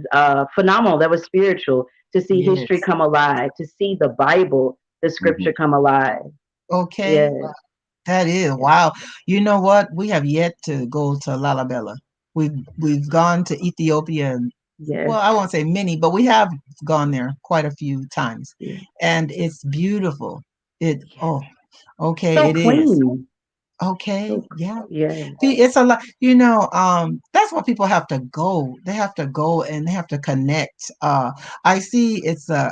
phenomenal. That was spiritual to see history Yes. come alive, to see the Bible, the Mm-hmm. scripture come alive. Okay. Yes, That is wow. You know what? We have yet to go to Lalabella. We've gone to Ethiopia. And, yes, well, I won't say many, but we have gone there quite a few times, yes. and it's beautiful. It oh, okay, So it is. clean. Okay, So, yeah. yes, See, it's a lot. That's why people have to go. They have to go and they have to connect. I see it's a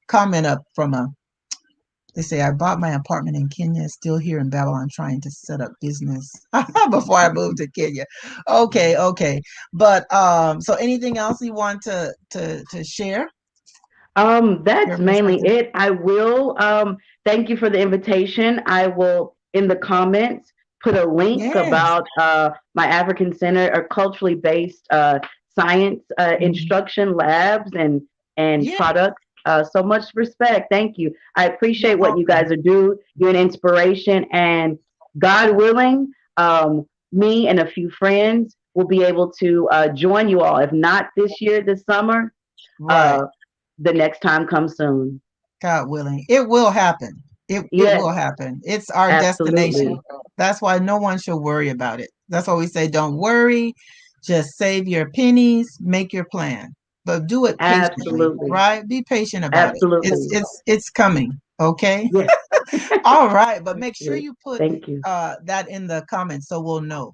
comment up from a they say, I bought my apartment in Kenya, still here in Babylon, trying to set up business before I moved to Kenya. Okay, okay. But so anything else you want to share? That's Your mainly perspective? it. I will thank you for the invitation. I will in the comments put a link Yes. about my African Center or culturally based science Mhm. instruction labs and Yeah, products. So much respect. Thank you. I you're appreciate what you welcome. guys are doing. You're an inspiration, and God willing, me and a few friends will be able to join you all. If not this year, this summer. Right. Uh, the next time comes soon. God willing. It will happen. It Yes, will happen. It's our destination. absolutely. That's why no one should worry about it. That's why we say don't worry. Just save your pennies, make your plan. But do it patiently, Absolutely. right? Be patient about it. It's Absolutely. it's it's coming. Okay. Yes. All right. But make sure Yes. you put Thank you. that in the comments so we'll know.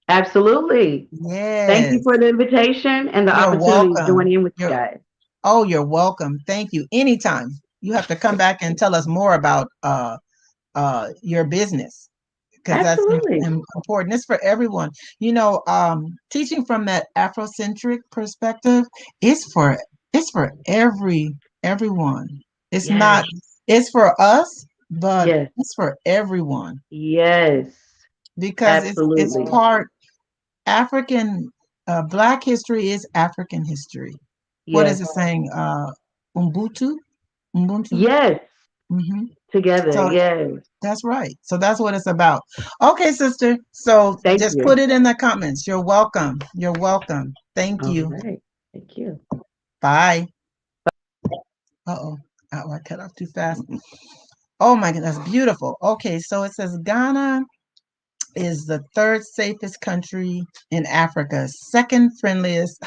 Absolutely. Thank you Yes. for the invitation and the You're opportunity to welcome. join in with you You're guys. Oh, you're welcome. Thank you. Anytime. You have to come back and tell us more about your business because that's Absolutely. important. It's for everyone. You know, teaching from that Afrocentric perspective, it's for it's for everyone. It's Yes. not. It's for us, but Yes. it's for everyone Yes. because it's Absolutely. part African. Black history is African history. What is Yes. it saying? Ubuntu, Ubuntu. Yes. Hmm. Together. So Yes. that's right. So that's what it's about. Okay, sister. So Thank just you. put it in the comments. You're welcome. You're welcome. Thank All you. right. Thank you. Bye. Uh-oh. Oh, I cut off too fast. Oh my God, that's beautiful. Okay, so it says Ghana is the third safest country in Africa, second friendliest,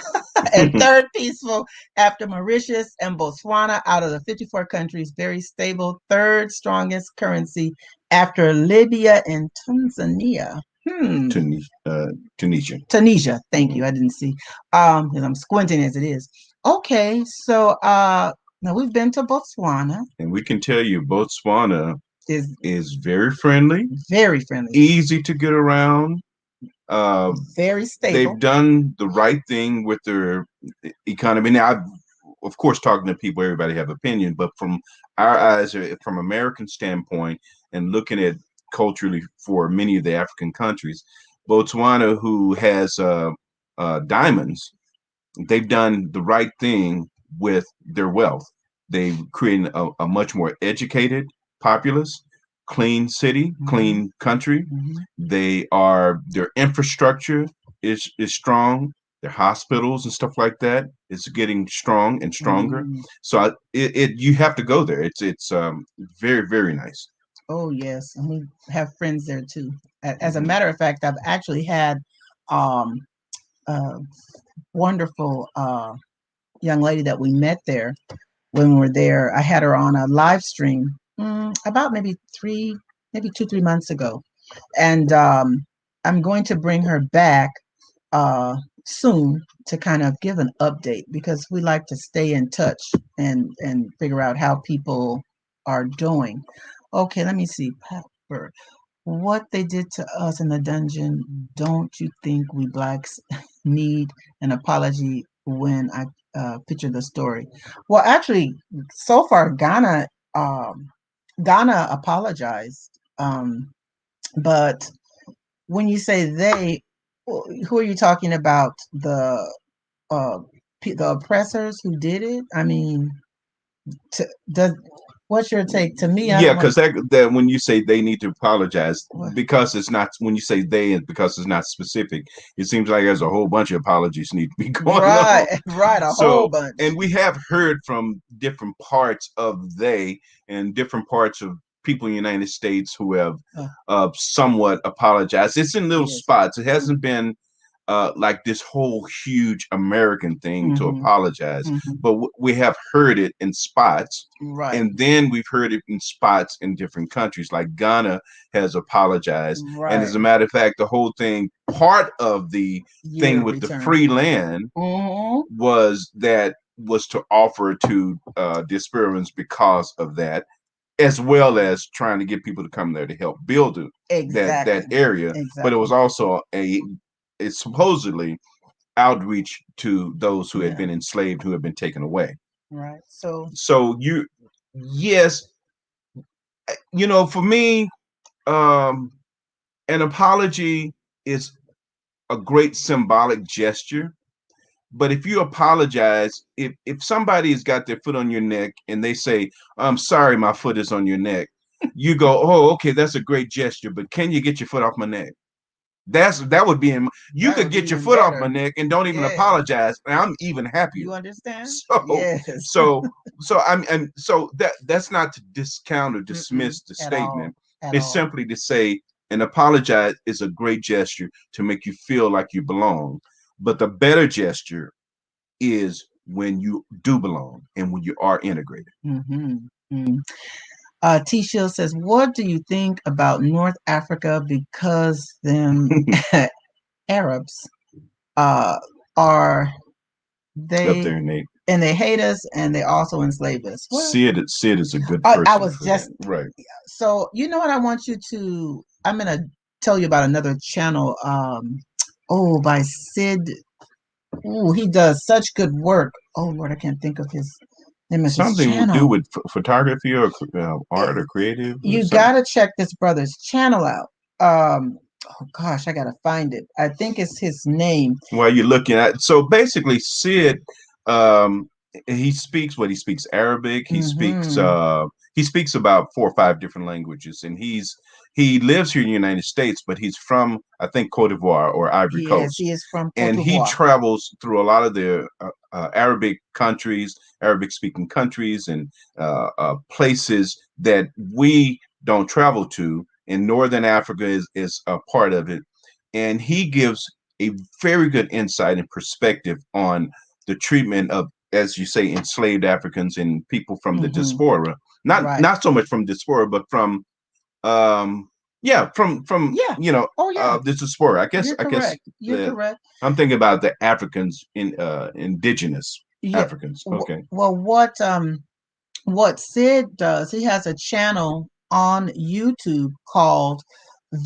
and third peaceful after Mauritius and Botswana out of the 54 countries, very stable, third strongest currency after Libya and Tanzania. Tunisia. Tunisia. Thank you. I didn't see. Because I'm squinting as it is. Okay, so now we've been to Botswana. And we can tell you Botswana Is is very friendly, very friendly, easy to get around. very stable. They've done the right thing with their economy. Now, of course, talking to people, everybody have opinion, but from our eyes, from American standpoint, and looking at culturally for many of the African countries, Botswana, who has diamonds, they've done the right thing with their wealth. They've created a much more educated populace, clean city, clean country. Their infrastructure is strong. Their hospitals and stuff like that is getting strong and stronger. So you have to go there. It's very, very nice. Oh yes, and we have friends there too. As a matter of fact, I've actually had um, a wonderful young lady that we met there when we were there. I had her on a live stream about maybe 2, 3 months ago, and I'm going to bring her back soon to kind of give an update because we like to stay in touch and figure out how people are doing. Okay, let me see. Pepper. What they did to us in the dungeon, don't you think we blacks need an apology when I picture the story? Well, actually, so far Ghana apologized, but when you say they, who are you talking about? Uh, the oppressors who did it? I mean, does what's your take? To me, I Yeah, don't want. because that when you say they need to apologize, What? because it's not when you say they and because it's not specific, it seems like there's a whole bunch of apologies need to be going on. Right, right, a whole So, bunch. and we have heard from different parts of they and different parts of people in the United States who have somewhat apologized. It's in little Yes. spots. It hasn't been like this whole huge American thing to apologize, but we have heard it in spots. Right. And then we've heard it in spots in different countries, like Ghana has apologized. Right. And as a matter of fact, the whole thing, part of the thing with the free land was to offer to the experiments because of that, as well as trying to get people to come there to help build that area. But it was also it's supposedly outreach to those who had been enslaved, who had been taken away. Right. So yes, for me, an apology is a great symbolic gesture. But if you apologize, if somebody has got their foot on your neck and they say, "I'm sorry, my foot is on your neck," you go, "Oh, okay, that's a great gesture, but can you get your foot off my neck?" That would be you could get your foot off my neck and don't even apologize, and I'm even happier. You understand? So yes. so that's not to discount or dismiss the statement. It's simply to say an apologize is a great gesture to make you feel like you belong. But the better gesture is when you do belong and when you are integrated. T Shield says, "What do you think about North Africa because them Arabs are they Up there, Nate. And they hate us and they also enslave us." Well, Sid is a good person. I was just right. So you know what I want you to. I'm gonna tell you about another channel. Oh, by Sid. Oh, he does such good work. Oh Lord, I can't think of his name of his Something to do channel. with photography or Eh, art or creative or You something. gotta check this brother's channel out. Oh gosh, I gotta find it. I think it's his name. While you're looking at, so basically, Sid, um, he speaks what he speaks Arabic. Mm-hmm. He speaks about 4 or 5 different languages, and he lives here in the United States, but he's from I think Cote d'Ivoire or Ivory He Coast, is from Cote and he d'Ivoire. travels through a lot of the Arabic countries, Arabic speaking countries, and places that we don't travel to. And Northern Africa is a part of it, and he gives a very good insight and perspective on the treatment of, as you say, enslaved Africans and people from the Mm-hmm. diaspora. Not Right. not so much from diaspora, but from yeah, from Yeah. Oh yeah. the diaspora. You're I guess correct. You're the correct. I'm thinking about the Africans in indigenous Yeah. Africans. Okay. Well, what Sid does, he has a channel on YouTube called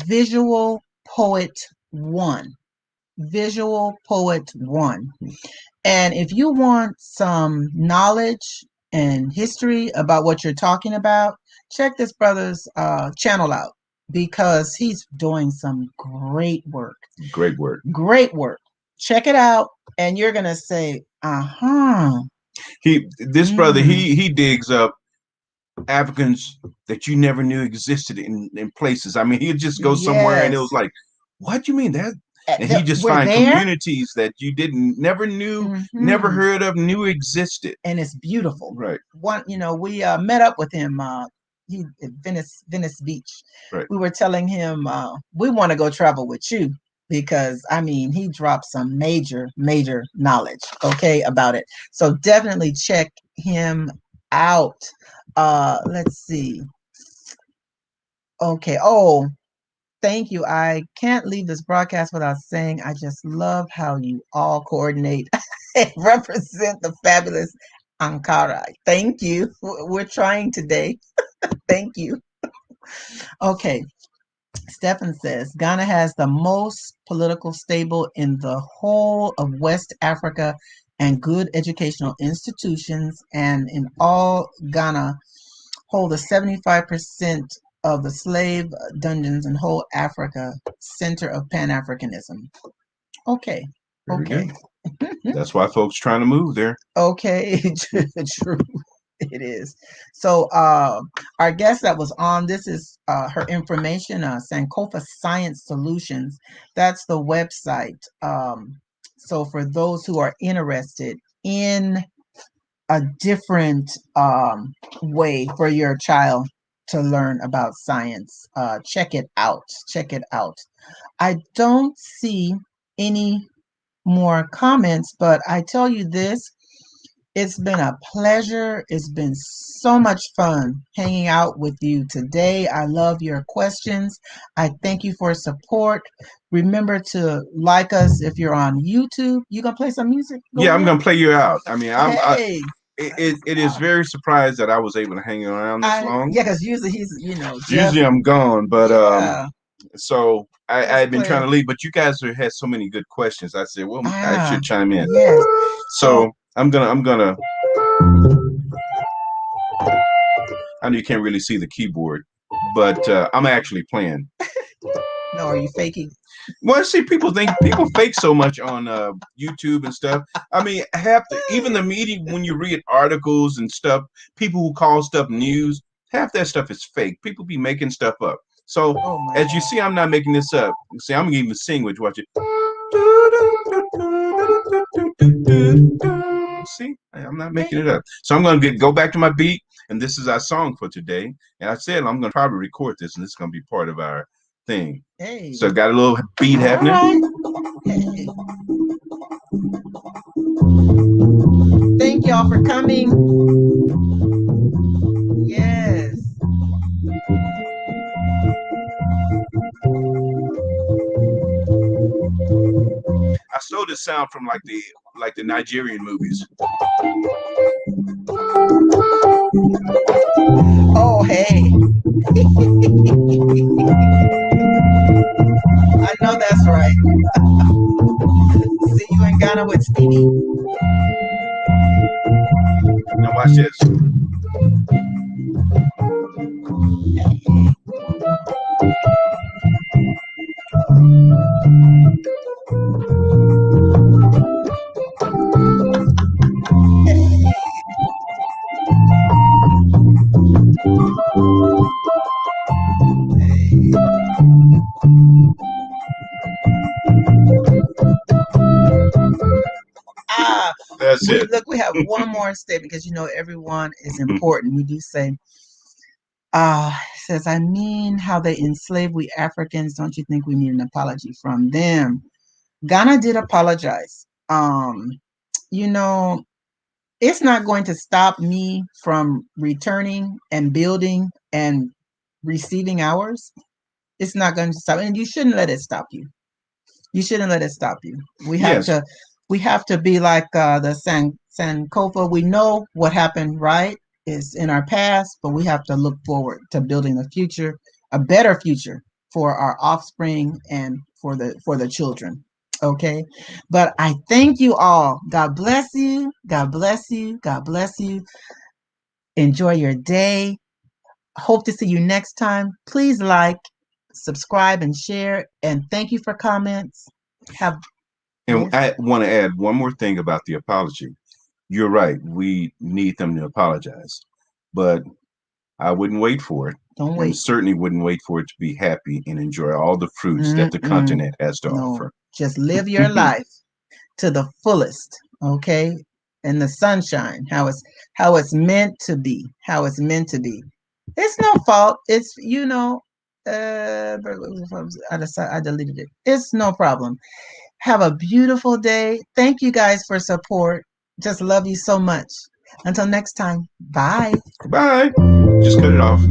Visual Poet One. Visual Poet One. And if you want some knowledge and history about what you're talking about, check this brother's channel out because he's doing some great work. Great work. Great work. Check it out, and you're gonna say, "Uh-huh." This brother, Mm, he digs up Africans that you never knew existed in places. I mean, he'd just go somewhere and it was yes. like, what do you mean that? And he just We're find there. communities that you didn't never knew, never Hmm. heard of, knew existed. And it's beautiful. Right, We met up with him. He at Venice Beach. right. We were telling him we want to go travel with you because I mean he dropped some major knowledge. Okay, about it. So definitely check him out. Let's see. Okay. Oh, thank you. I can't leave this broadcast without saying I just love how you all coordinate and represent the fabulous Ankara. Thank you. We're trying today. Thank you. Okay. Stefan says Ghana has the most political stable in the whole of West Africa and good educational institutions, and in all Ghana hold a 75% of the slave dungeons in whole Africa, center of Pan-Africanism. Okay. Very Okay. good. That's why folks trying to move there. Okay. True. It is. So our guest that was on, this is her information, Sankofa Science Solutions. That's the website. So for those who are interested in a different way for your child to learn about science, check it out. Check it out. I don't see any more comments, but I tell you this, it's been a pleasure. It's been so much fun hanging out with you today. I love your questions. I thank you for support. Remember to like us if you're on YouTube. You gonna play some music? Go Yeah, I'm ahead. gonna play you out. I mean, Hey. it is very surprised that I was able to hang around this long. Yeah, because usually he's, Jeff. Usually I'm gone, but Yeah. so I Let's had been play trying it. to leave, but you guys had so many good questions. I said, well, I Ah, should chime in. yes. So So I'm gonna. I know you can't really see the keyboard, but I'm actually playing. no, are you faking? Well, see, people fake so much on YouTube and stuff. I mean, even the media, when you read articles and stuff, people who call stuff news, half that stuff is fake. People be making stuff up. So Oh my as you God. see, I'm not making this up. See, I'm gonna even sing with you. Watch it. See, I'm not making it up. So I'm gonna go back to my beat, and this is our song for today. And I said I'm gonna probably record this, and this is gonna be part of our thing. Hey. So got a little beat All happening. right. Hey. Thank y'all for coming. Yes. I stole this sound from like the Nigerian movies. Oh, hey. I know that's right. See you in Ghana with Stevie. Now watch this. Ah, That's it. look, we have one more statement because everyone is important. We do say, it says, I mean, how they enslave we Africans. Don't you think we need an apology from them? Ghana did apologize. You know, it's not going to stop me from returning and building and receiving ours. It's not going to stop, and you shouldn't let it stop you. You shouldn't let it stop you. We have Yes. to be like the Sankofa. We know what happened, right? Is in our past, but we have to look forward to building a future, a better future for our offspring and for the children. Okay. But I thank you all. God bless you. God bless you. God bless you. Enjoy your day. Hope to see you next time. Please like, subscribe, and share. And thank you for comments. Have And Yes. I want to add one more thing about the apology. You're right. We need them to apologize, but I wouldn't wait for it. Don't And wait. certainly wouldn't wait for it to be happy and enjoy all the fruits that the continent has to No, offer. just live your life to the fullest, okay? In the sunshine, how it's meant to be, how it's meant to be. It's no fault. It's I deleted it. It's no problem. Have a beautiful day. Thank you guys for support. Just love you so much. Until next time. Bye. Bye. Just cut it off.